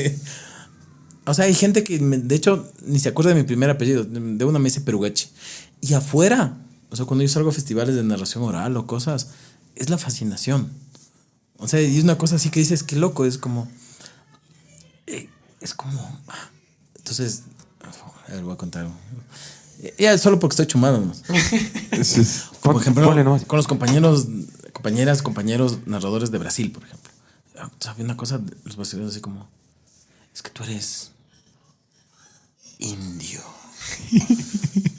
[SPEAKER 3] O sea, hay gente que, de hecho, ni se acuerda de mi primer apellido. De una me dice perugachi. Y afuera, o sea, cuando yo salgo a festivales de narración oral o cosas, es la fascinación. O sea, y es una cosa así que dices, qué loco, es como. Entonces, a ver, voy a contar. Ya solo porque estoy chumado, ¿no? Por ejemplo, con los compañeros narradores de Brasil, por ejemplo. Había una cosa, los brasileños así como, es que tú eres indio.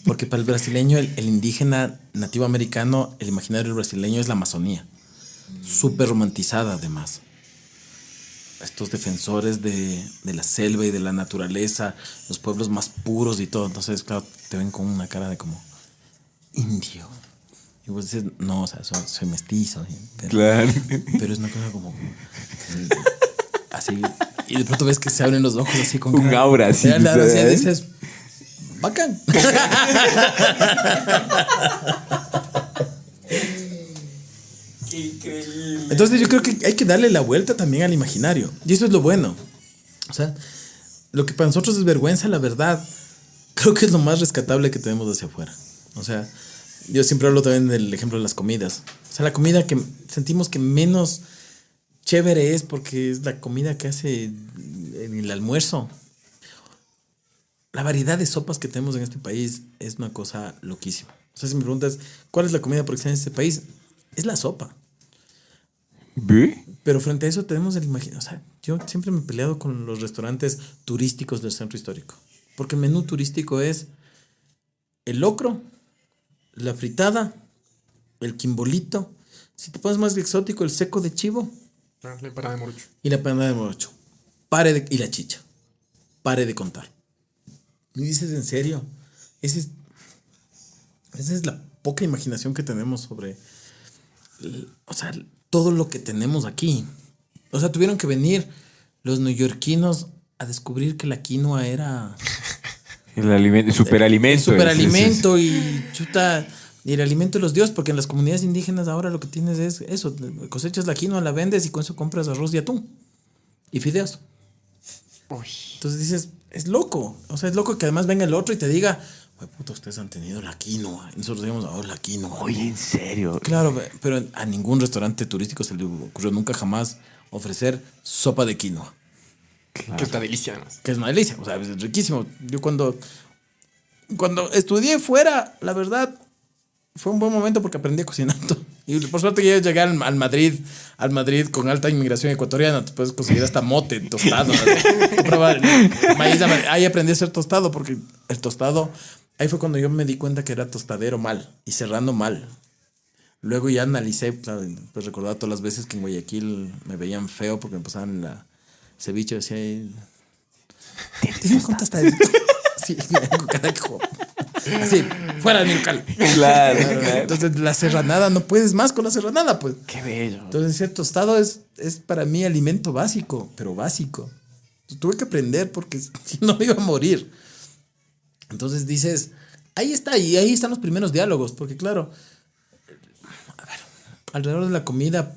[SPEAKER 3] Porque para el brasileño, el indígena nativo americano, el imaginario del brasileño es la Amazonía. Súper romantizada, además. Estos defensores de la selva y de la naturaleza, los pueblos más puros y todo. Entonces, claro, te ven con una cara de como indio. Y vos dices, no, o sea, soy mestizo. Pero,
[SPEAKER 5] Claro.
[SPEAKER 3] pero es una cosa como así. Y de pronto ves que se abren los ojos así con
[SPEAKER 5] Un
[SPEAKER 3] cara-
[SPEAKER 5] aura así,
[SPEAKER 3] Ya,
[SPEAKER 5] ¿sabes?
[SPEAKER 3] ya dices, bacán. Entonces yo creo que hay que darle la vuelta también al imaginario. Y eso es lo bueno. O sea, lo que para nosotros es vergüenza, la verdad, creo que es lo más rescatable que tenemos hacia afuera. O sea, yo siempre hablo también del ejemplo de las comidas. O sea, la comida que sentimos que menos chévere es porque es la comida que hace en el almuerzo. La variedad de sopas que tenemos en este país es una cosa loquísima. O sea, si me preguntas, ¿cuál es la comida por excelencia en este país? Es la sopa.
[SPEAKER 5] ¿Ve?
[SPEAKER 3] Pero frente a eso tenemos el imaginario. O sea, yo siempre me he peleado con los restaurantes turísticos del centro histórico. Porque el menú turístico es el locro, la fritada, el quimbolito. Si te pones más exótico, el seco de chivo
[SPEAKER 1] La empanada de morocho.
[SPEAKER 3] y la empanada de morocho. Y la chicha. Pare de contar. Y dices, ¿en serio? Esa es la poca imaginación que tenemos sobre... O sea, todo lo que tenemos aquí. O sea, tuvieron que venir los neoyorquinos a descubrir que la quinoa era
[SPEAKER 5] El alimento, el superalimento.
[SPEAKER 3] el superalimento y chuta, y el alimento de los dioses, porque en las comunidades indígenas ahora lo que tienes es eso, cosechas la quinoa, la vendes y con eso compras arroz y atún y fideos. Entonces dices, es loco. O sea, es loco que además venga el otro y te diga, "Ay, puta, ustedes han tenido la quinoa." Y nosotros decimos, oh, la quinoa.
[SPEAKER 5] Oye, en serio.
[SPEAKER 3] Claro, pero a ningún restaurante turístico se le ocurrió nunca jamás ofrecer sopa de quinoa,
[SPEAKER 1] Que está delicia, además.
[SPEAKER 3] que es una delicia, o sea, es riquísimo. Yo cuando estudié fuera, la verdad, fue un buen momento porque aprendí a cocinar todo. Y por suerte que yo llegué al Madrid con alta inmigración ecuatoriana, te puedes conseguir hasta mote tostado. Compraba maíz, ahí aprendí a hacer tostado porque el tostado, ahí fue cuando yo me di cuenta que era tostadero mal y serrano mal. Luego ya analicé, pues recordaba todas las veces que en Guayaquil me veían feo porque me pasaban la ceviche, decía, ¿tienes un tostadito? Sí, carajo. Así, fuera de mi local.
[SPEAKER 5] Claro.
[SPEAKER 3] Entonces, la serranada, no puedes más con la serranada, pues.
[SPEAKER 5] Qué bello.
[SPEAKER 3] Entonces, el tostado es para mí alimento básico, pero básico. Entonces, tuve que aprender porque si no me iba a morir. Entonces dices, ahí está, y ahí están los primeros diálogos, porque claro, a ver, alrededor de la comida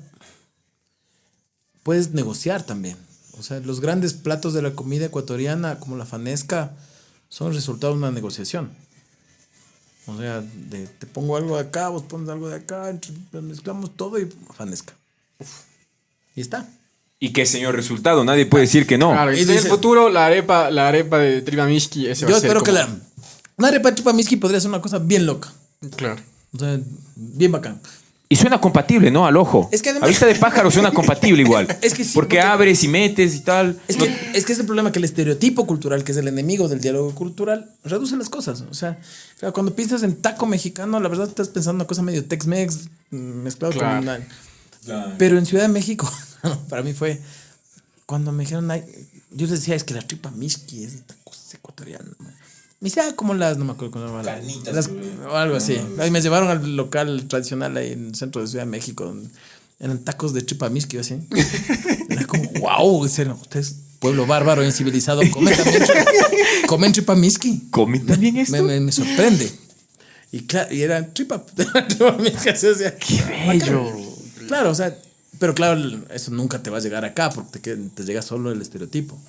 [SPEAKER 3] puedes negociar también. O sea, los grandes platos de la comida ecuatoriana, como la fanesca, son el resultado de una negociación. O sea, te pongo algo de acá, vos pones algo de acá, mezclamos todo y fanesca. Y está.
[SPEAKER 5] Y qué señor resultado, nadie puede decir que no.
[SPEAKER 1] Claro, y en el
[SPEAKER 3] dice-
[SPEAKER 1] futuro la arepa de Triba Mishki, ese va
[SPEAKER 3] Yo
[SPEAKER 1] a ser
[SPEAKER 3] espero que
[SPEAKER 1] como-
[SPEAKER 3] una arepa de chupamiski podría ser una cosa bien loca.
[SPEAKER 1] Claro.
[SPEAKER 3] O sea, bien bacán.
[SPEAKER 5] Y suena compatible, ¿no? Al ojo.
[SPEAKER 3] Es que además-
[SPEAKER 5] A vista de pájaro suena compatible igual.
[SPEAKER 3] Es que sí,
[SPEAKER 5] porque
[SPEAKER 3] porque-
[SPEAKER 5] abres y metes y tal.
[SPEAKER 3] Es que es el problema que el estereotipo cultural, que es el enemigo del diálogo cultural, reduce las cosas. O sea, claro, cuando piensas en taco mexicano, la verdad estás pensando en una cosa medio Tex-Mex mezclado
[SPEAKER 1] Claro.
[SPEAKER 3] con una... Pero en Ciudad de México, para mí fue... Cuando me dijeron... yo les decía, es que la tripa mishki es esta cosa ecuatoriana. Me decía, como las... No me acuerdo cómo se llama.
[SPEAKER 6] Carnitas.
[SPEAKER 3] O algo así. Ahí me llevaron al local tradicional ahí en el centro de Ciudad de México. Donde eran tacos de tripa mishki, así. Era como, wow, en serio, ustedes, pueblo bárbaro, incivilizado, comen tripa mishki.
[SPEAKER 5] ¿Comen también esto?
[SPEAKER 3] Me sorprende. Y claro, y era tripa mishki, así, o sea,
[SPEAKER 5] Qué bello.
[SPEAKER 3] claro, o sea, pero claro, eso nunca te va a llegar acá porque te llega solo el estereotipo.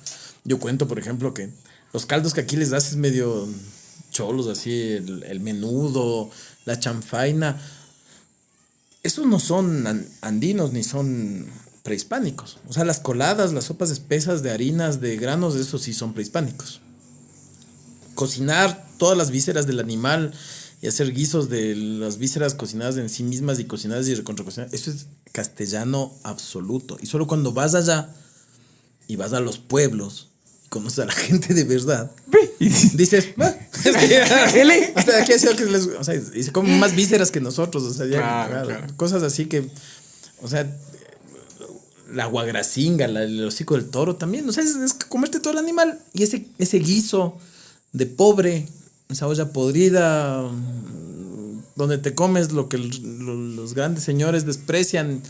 [SPEAKER 3] Yo cuento, por ejemplo, que los caldos que aquí les das es medio cholos, así, el menudo, la chanfaina. Esos no son andinos ni son prehispánicos. O sea, las coladas, las sopas espesas de harinas, de granos, esos sí son prehispánicos. Cocinar todas las vísceras del animal y hacer guisos de las vísceras cocinadas en sí mismas y cocinadas y recontracocinadas, eso es castellano absoluto. Y solo cuando vas allá y vas a los pueblos y conoces a la gente de verdad, dices, hasta aquí ha sido que les, o sea, y se comen más vísceras que nosotros, o sea, ya,
[SPEAKER 1] Claro.
[SPEAKER 3] cosas así que, o sea, la guagracinga, el hocico del toro también, o sea, es comerte todo el animal y ese guiso de pobre, esa olla podrida, donde te comes lo que los grandes señores desprecian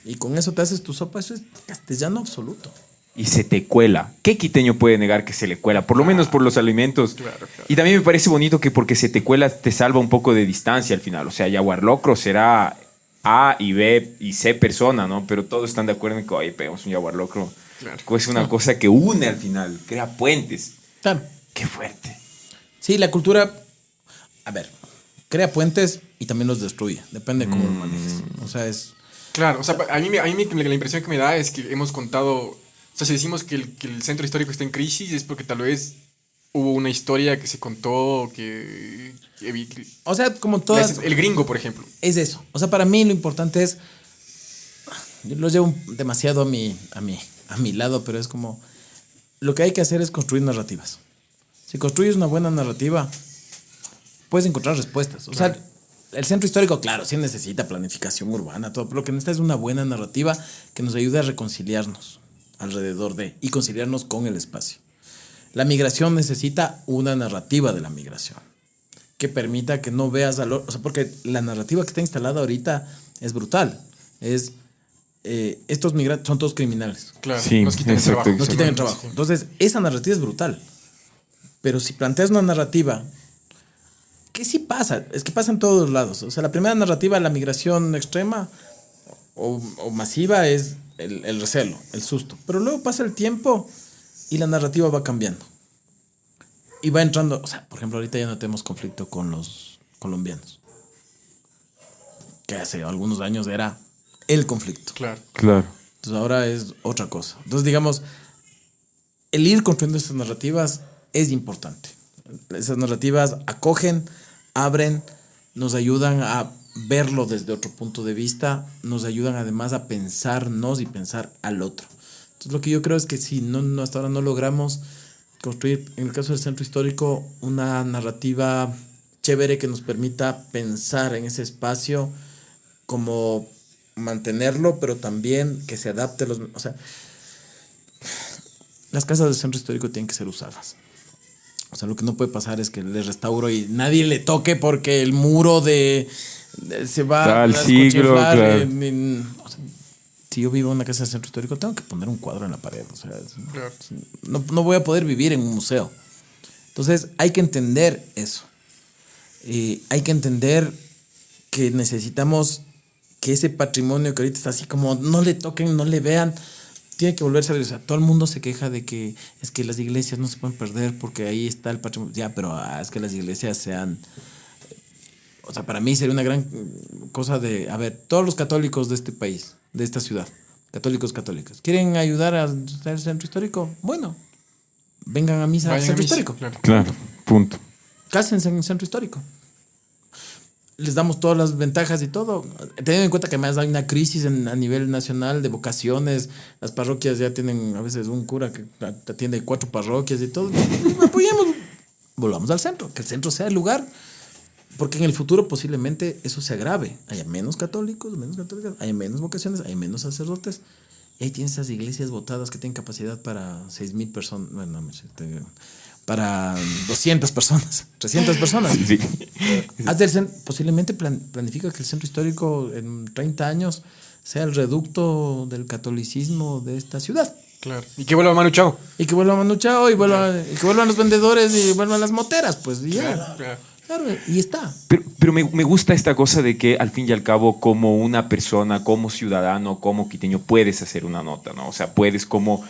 [SPEAKER 3] y con eso te haces tu sopa, eso es castellano absoluto.
[SPEAKER 5] y se te cuela. ¿Qué quiteño puede negar que se le cuela? Por lo menos por los alimentos.
[SPEAKER 1] Claro.
[SPEAKER 5] Y también me parece bonito que porque se te cuela te salva un poco de distancia al final. O sea, yaguarlocro será A y B y C persona, ¿no? Pero todos están de acuerdo en que, oye, pegamos un yaguarlocro.
[SPEAKER 1] Claro.
[SPEAKER 5] Es una cosa que une al final, crea puentes.
[SPEAKER 3] Claro.
[SPEAKER 5] Qué fuerte.
[SPEAKER 3] Sí, la cultura, a ver, crea puentes y también los destruye. Depende de cómo lo manejes. O sea, es...
[SPEAKER 1] Claro, o sea, a mí la impresión que me da es que hemos contado, o sea, si decimos que el centro histórico está en crisis es porque tal vez hubo una historia que se contó
[SPEAKER 3] O sea, como todas...
[SPEAKER 1] el gringo, por ejemplo.
[SPEAKER 3] Es eso. O sea, para mí lo importante es... Yo lo llevo demasiado a mi lado, pero es como... Lo que hay que hacer es construir narrativas. Si construyes una buena narrativa, puedes encontrar respuestas. O sea, el centro histórico, claro, sí necesita planificación urbana, todo, pero lo que necesita es una buena narrativa que nos ayude a reconciliarnos alrededor de y conciliarnos con el espacio. La migración necesita una narrativa de la migración que permita que no veas o sea, porque la narrativa que está instalada ahorita es brutal. Es estos migrantes son todos criminales.
[SPEAKER 1] Claro,
[SPEAKER 5] Sí,
[SPEAKER 1] nos quitan
[SPEAKER 5] exacto,
[SPEAKER 1] el trabajo.
[SPEAKER 3] Nos quitan el trabajo. Entonces, esa narrativa es brutal. Pero si planteas una narrativa, que sí pasa, es que pasa en todos lados. O sea, la primera narrativa, la migración extrema o masiva, es el recelo, el susto. Pero luego pasa el tiempo y la narrativa va cambiando. Y va entrando, o sea, por ejemplo, ahorita ya no tenemos conflicto con los colombianos. Que hace algunos años era el conflicto.
[SPEAKER 1] Claro.
[SPEAKER 4] Claro.
[SPEAKER 3] Entonces ahora es otra cosa. Entonces, digamos, el ir construyendo estas narrativas es importante. Esas narrativas acogen, abren, nos ayudan a verlo desde otro punto de vista, nos ayudan además a pensarnos y pensar al otro. Entonces, lo que yo creo es que si no hasta ahora no logramos construir, en el caso del centro histórico, una narrativa chévere que nos permita pensar en ese espacio, como mantenerlo, pero también que se adapte a los... O sea, las casas del centro histórico tienen que ser usadas. O sea, lo que no puede pasar es que le restauro y nadie le toque porque el muro se va
[SPEAKER 4] Al
[SPEAKER 3] a
[SPEAKER 4] siglo,
[SPEAKER 3] desconchiflar,
[SPEAKER 4] claro.
[SPEAKER 3] o sea, si yo vivo en una casa del centro histórico, tengo que poner un cuadro en la pared. O sea,
[SPEAKER 1] Claro.
[SPEAKER 3] no voy a poder vivir en un museo. Entonces, hay que entender eso. Hay que entender que necesitamos que ese patrimonio que ahorita está así como no le toquen, no le vean, tiene que volverse a ver. O sea, todo el mundo se queja de que es que las iglesias no se pueden perder porque ahí está el patrimonio. Ya, pero es que las iglesias sean... O sea, para mí sería una gran cosa de... A ver, todos los católicos de este país, de esta ciudad, católicos, católicas, ¿quieren ayudar a hacer el centro histórico? Bueno, vengan a misa al
[SPEAKER 1] Vayan a
[SPEAKER 3] centro
[SPEAKER 1] misa,
[SPEAKER 3] histórico.
[SPEAKER 1] claro.
[SPEAKER 4] Claro. Punto.
[SPEAKER 3] Cásense en el centro histórico. Les damos todas las ventajas y todo. Teniendo en cuenta que además hay una crisis a nivel nacional de vocaciones. Las parroquias ya tienen a veces un cura que atiende 4 parroquias y todo. Apoyemos. Volvamos al centro. Que el centro sea el lugar. Porque en el futuro posiblemente eso se agrave. Haya menos católicos, menos católicas, haya menos vocaciones, hay menos sacerdotes. Y ahí tienes esas iglesias votadas que tienen capacidad para 6,000 personas. Bueno, no sé, para 200 personas, 300 personas.
[SPEAKER 5] Sí.
[SPEAKER 3] Posiblemente planifica que el centro histórico en 30 años sea el reducto del catolicismo de esta ciudad.
[SPEAKER 1] Claro. Y que vuelva Manu Chao.
[SPEAKER 3] Y que vuelva Manu Chao y que vuelvan los vendedores y vuelvan las moteras, pues y ya.
[SPEAKER 1] Claro.
[SPEAKER 3] Claro, y está.
[SPEAKER 5] Pero me gusta esta cosa de que al fin y al cabo como una persona, como ciudadano, como quiteño, puedes hacer una nota, ¿no? O sea, puedes como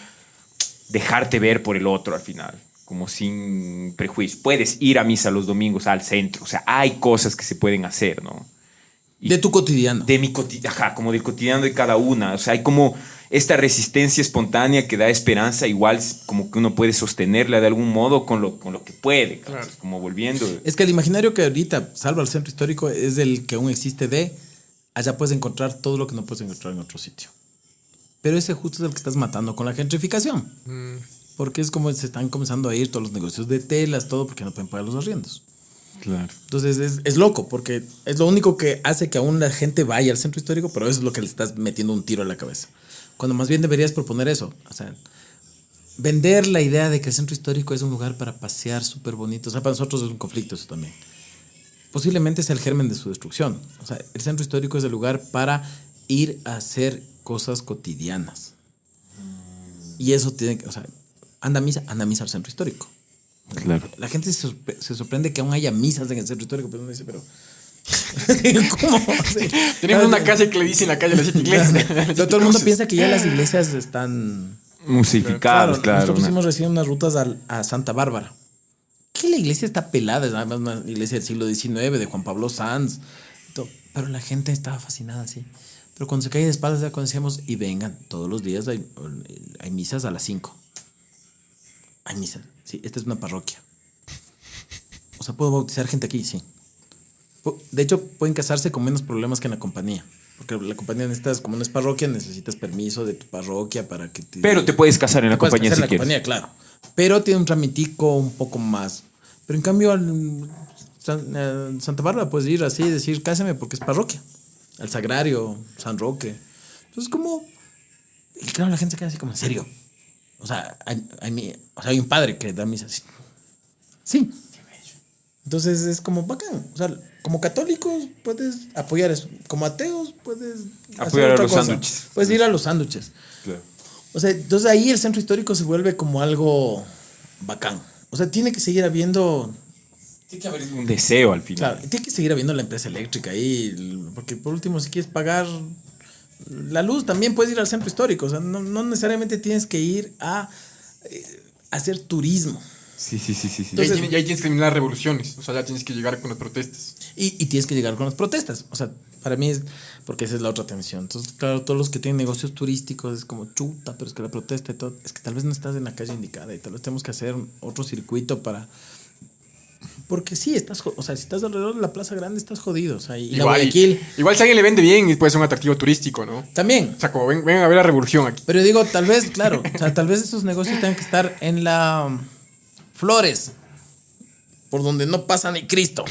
[SPEAKER 5] dejarte ver por el otro al final, como sin prejuicio. Puedes ir a misa los domingos al centro, o sea, hay cosas que se pueden hacer, ¿no? Y
[SPEAKER 3] De tu cotidiano.
[SPEAKER 5] de mi cotidiano, como del cotidiano de cada una. O sea, hay como esta resistencia espontánea que da esperanza, igual como que uno puede sostenerla de algún modo con lo que puede,
[SPEAKER 1] Claro.
[SPEAKER 5] como volviendo.
[SPEAKER 3] Es que el imaginario que ahorita salva al centro histórico es el que aún existe de allá puedes encontrar todo lo que no puedes encontrar en otro sitio. Pero ese justo es el que estás matando con la gentrificación. Porque es como se están comenzando a ir todos los negocios de telas, todo porque no pueden pagar los arriendos.
[SPEAKER 4] Claro.
[SPEAKER 3] Entonces es loco, porque es lo único que hace que aún la gente vaya al centro histórico, pero eso es lo que le estás metiendo un tiro a la cabeza. Cuando más bien deberías proponer eso. O sea, vender la idea de que el centro histórico es un lugar para pasear súper bonito. O sea, para nosotros es un conflicto eso también. Posiblemente es el germen de su destrucción. O sea, el centro histórico es el lugar para ir a hacer cosas cotidianas. Y eso tiene que, o sea, anda a misa al centro histórico.
[SPEAKER 5] Claro.
[SPEAKER 3] La gente se sorprende que aún haya misas en el centro histórico, pero uno dice, pero... ¿Cómo? Sí.
[SPEAKER 1] Tenemos una calle que le dicen la calle de las 7 iglesias.
[SPEAKER 3] Pero todo el mundo piensa que ya las iglesias están...
[SPEAKER 5] Musificadas, claro.
[SPEAKER 3] Nosotros pusimos recién unas rutas a Santa Bárbara. Que la iglesia está pelada, es además una iglesia del siglo XIX, de Juan Pablo Sanz. Pero la gente estaba fascinada, así. Pero cuando se cae de espaldas, ya cuando decíamos, y vengan, todos los días hay misas a las 5. Hay misas. Sí, esta es una parroquia. O sea, puedo bautizar gente aquí, sí. De hecho, pueden casarse con menos problemas que en la compañía. Porque la compañía necesitas, como no es parroquia, necesitas permiso de tu parroquia para que te...
[SPEAKER 5] Pero te puedes casar en la compañía si
[SPEAKER 3] en la
[SPEAKER 5] quieres.
[SPEAKER 3] compañía, claro. Pero tiene un tramitico un poco más. Pero en cambio, Santa Bárbara puedes ir así y decir, cásame porque es parroquia. Al Sagrario, San Roque. Entonces, como... Y claro, la gente se queda así como, ¿en serio? O sea, hay un padre que da misa así. Sí. Entonces es como bacán. O sea, como católicos puedes apoyar eso. Como ateos puedes
[SPEAKER 5] apoyar a los sándwiches.
[SPEAKER 3] Puedes ir a los sándwiches.
[SPEAKER 5] Claro.
[SPEAKER 3] O sea, entonces ahí el centro histórico se vuelve como algo bacán. O sea, tiene que seguir habiendo...
[SPEAKER 5] Tiene que haber un deseo al final.
[SPEAKER 3] Claro, tiene que seguir habiendo la empresa eléctrica ahí. Porque por último, si quieres pagar la luz, también puedes ir al centro histórico. O sea, no necesariamente tienes que ir a hacer turismo.
[SPEAKER 5] Sí.
[SPEAKER 3] Entonces,
[SPEAKER 1] y ahí tienes que eliminar revoluciones. O sea, ya tienes que llegar con las protestas.
[SPEAKER 3] Y tienes que llegar con las protestas. O sea, para mí es... Porque esa es la otra tensión. Entonces, claro, todos los que tienen negocios turísticos es como chuta, pero es que la protesta y todo... Es que tal vez no estás en la calle indicada y tal vez tenemos que hacer otro circuito para... Porque sí, o sea, si estás alrededor de la Plaza Grande estás jodido. O sea, y la Guayaquil...
[SPEAKER 1] Igual si alguien le vende bien y puede ser un atractivo turístico, ¿no?
[SPEAKER 3] También.
[SPEAKER 1] O sea, como ven a ver la revolución aquí.
[SPEAKER 3] Pero digo, tal vez, claro, o sea, tal vez esos negocios tengan que estar en la Flores, por donde no pasa ni Cristo.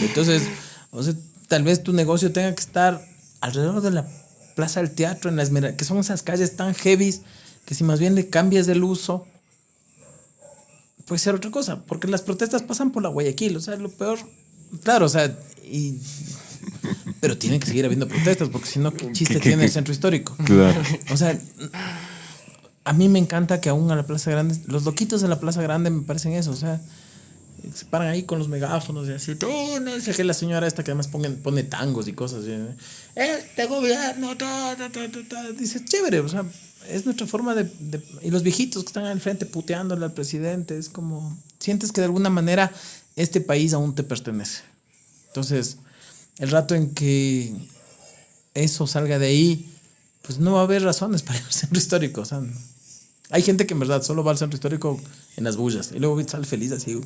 [SPEAKER 3] Entonces, o sea, tal vez tu negocio tenga que estar alrededor de la Plaza del Teatro, en la Esmeralda, que son esas calles tan heavies que si más bien le cambias el uso, puede ser otra cosa, porque las protestas pasan por la Guayaquil, o sea, lo peor, claro, o sea, pero tienen que seguir habiendo protestas, porque si no, ¿qué chiste tiene el centro histórico?
[SPEAKER 5] Claro.
[SPEAKER 3] O sea, a mí me encanta que aún a la Plaza Grande, los loquitos de la Plaza Grande me parecen eso, o sea, se paran ahí con los megáfonos y así, no sé qué, la señora esta que además pone tangos y cosas, este gobierno, dice, chévere, o sea, es nuestra forma de... Y los viejitos que están al frente puteándole al presidente, es como, sientes que de alguna manera este país aún te pertenece. Entonces, el rato en que eso salga de ahí, pues no va a haber razones para ir al centro histórico, o sea, hay gente que en verdad solo va al centro histórico en las bullas y luego sale feliz así.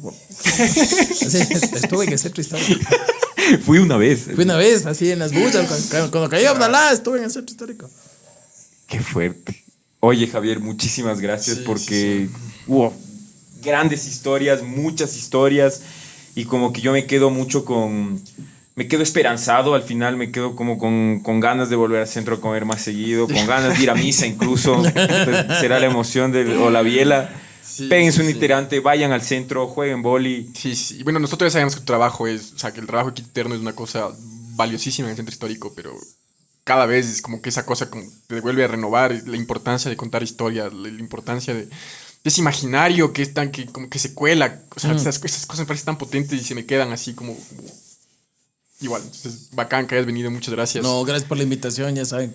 [SPEAKER 3] Así estuve en el centro histórico.
[SPEAKER 5] Fui una vez,
[SPEAKER 3] así en las bullas. Cuando cayó Abdalá, estuve en el centro histórico.
[SPEAKER 5] Qué fuerte. Oye, Javier, muchísimas gracias porque hubo grandes historias, muchas historias. Y como que yo me quedo mucho me quedo esperanzado, al final me quedo como con ganas de volver al centro a comer más seguido, con ganas de ir a misa incluso. Será la emoción o la biela. Péguense un iterante, vayan al centro, jueguen boli.
[SPEAKER 1] Sí. Y bueno, nosotros ya sabemos que tu trabajo es, o sea, que el trabajo eterno es una cosa valiosísima en el centro histórico, pero cada vez es como que esa cosa como te vuelve a renovar la importancia de contar historias, la importancia de ese imaginario que es tan, que como que se cuela. O sea, esas cosas me parecen tan potentes y se me quedan así como igual. Entonces, bacán que hayas venido, muchas gracias.
[SPEAKER 3] No, gracias por la invitación, ya saben.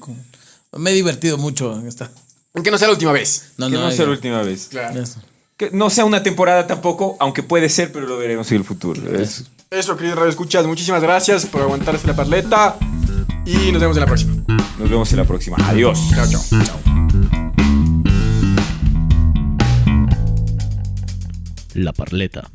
[SPEAKER 3] Me he divertido mucho en esta.
[SPEAKER 1] Aunque no sea la última vez.
[SPEAKER 5] Que no sea la última vez.
[SPEAKER 1] Claro.
[SPEAKER 3] Eso.
[SPEAKER 5] Que no sea una temporada tampoco, aunque puede ser, pero lo veremos en el futuro.
[SPEAKER 1] Eso, queridos radioescuchas, muchísimas gracias por aguantarse la parleta y nos vemos en la próxima.
[SPEAKER 5] Nos vemos en la próxima. Adiós.
[SPEAKER 1] Chao.
[SPEAKER 2] La Parleta.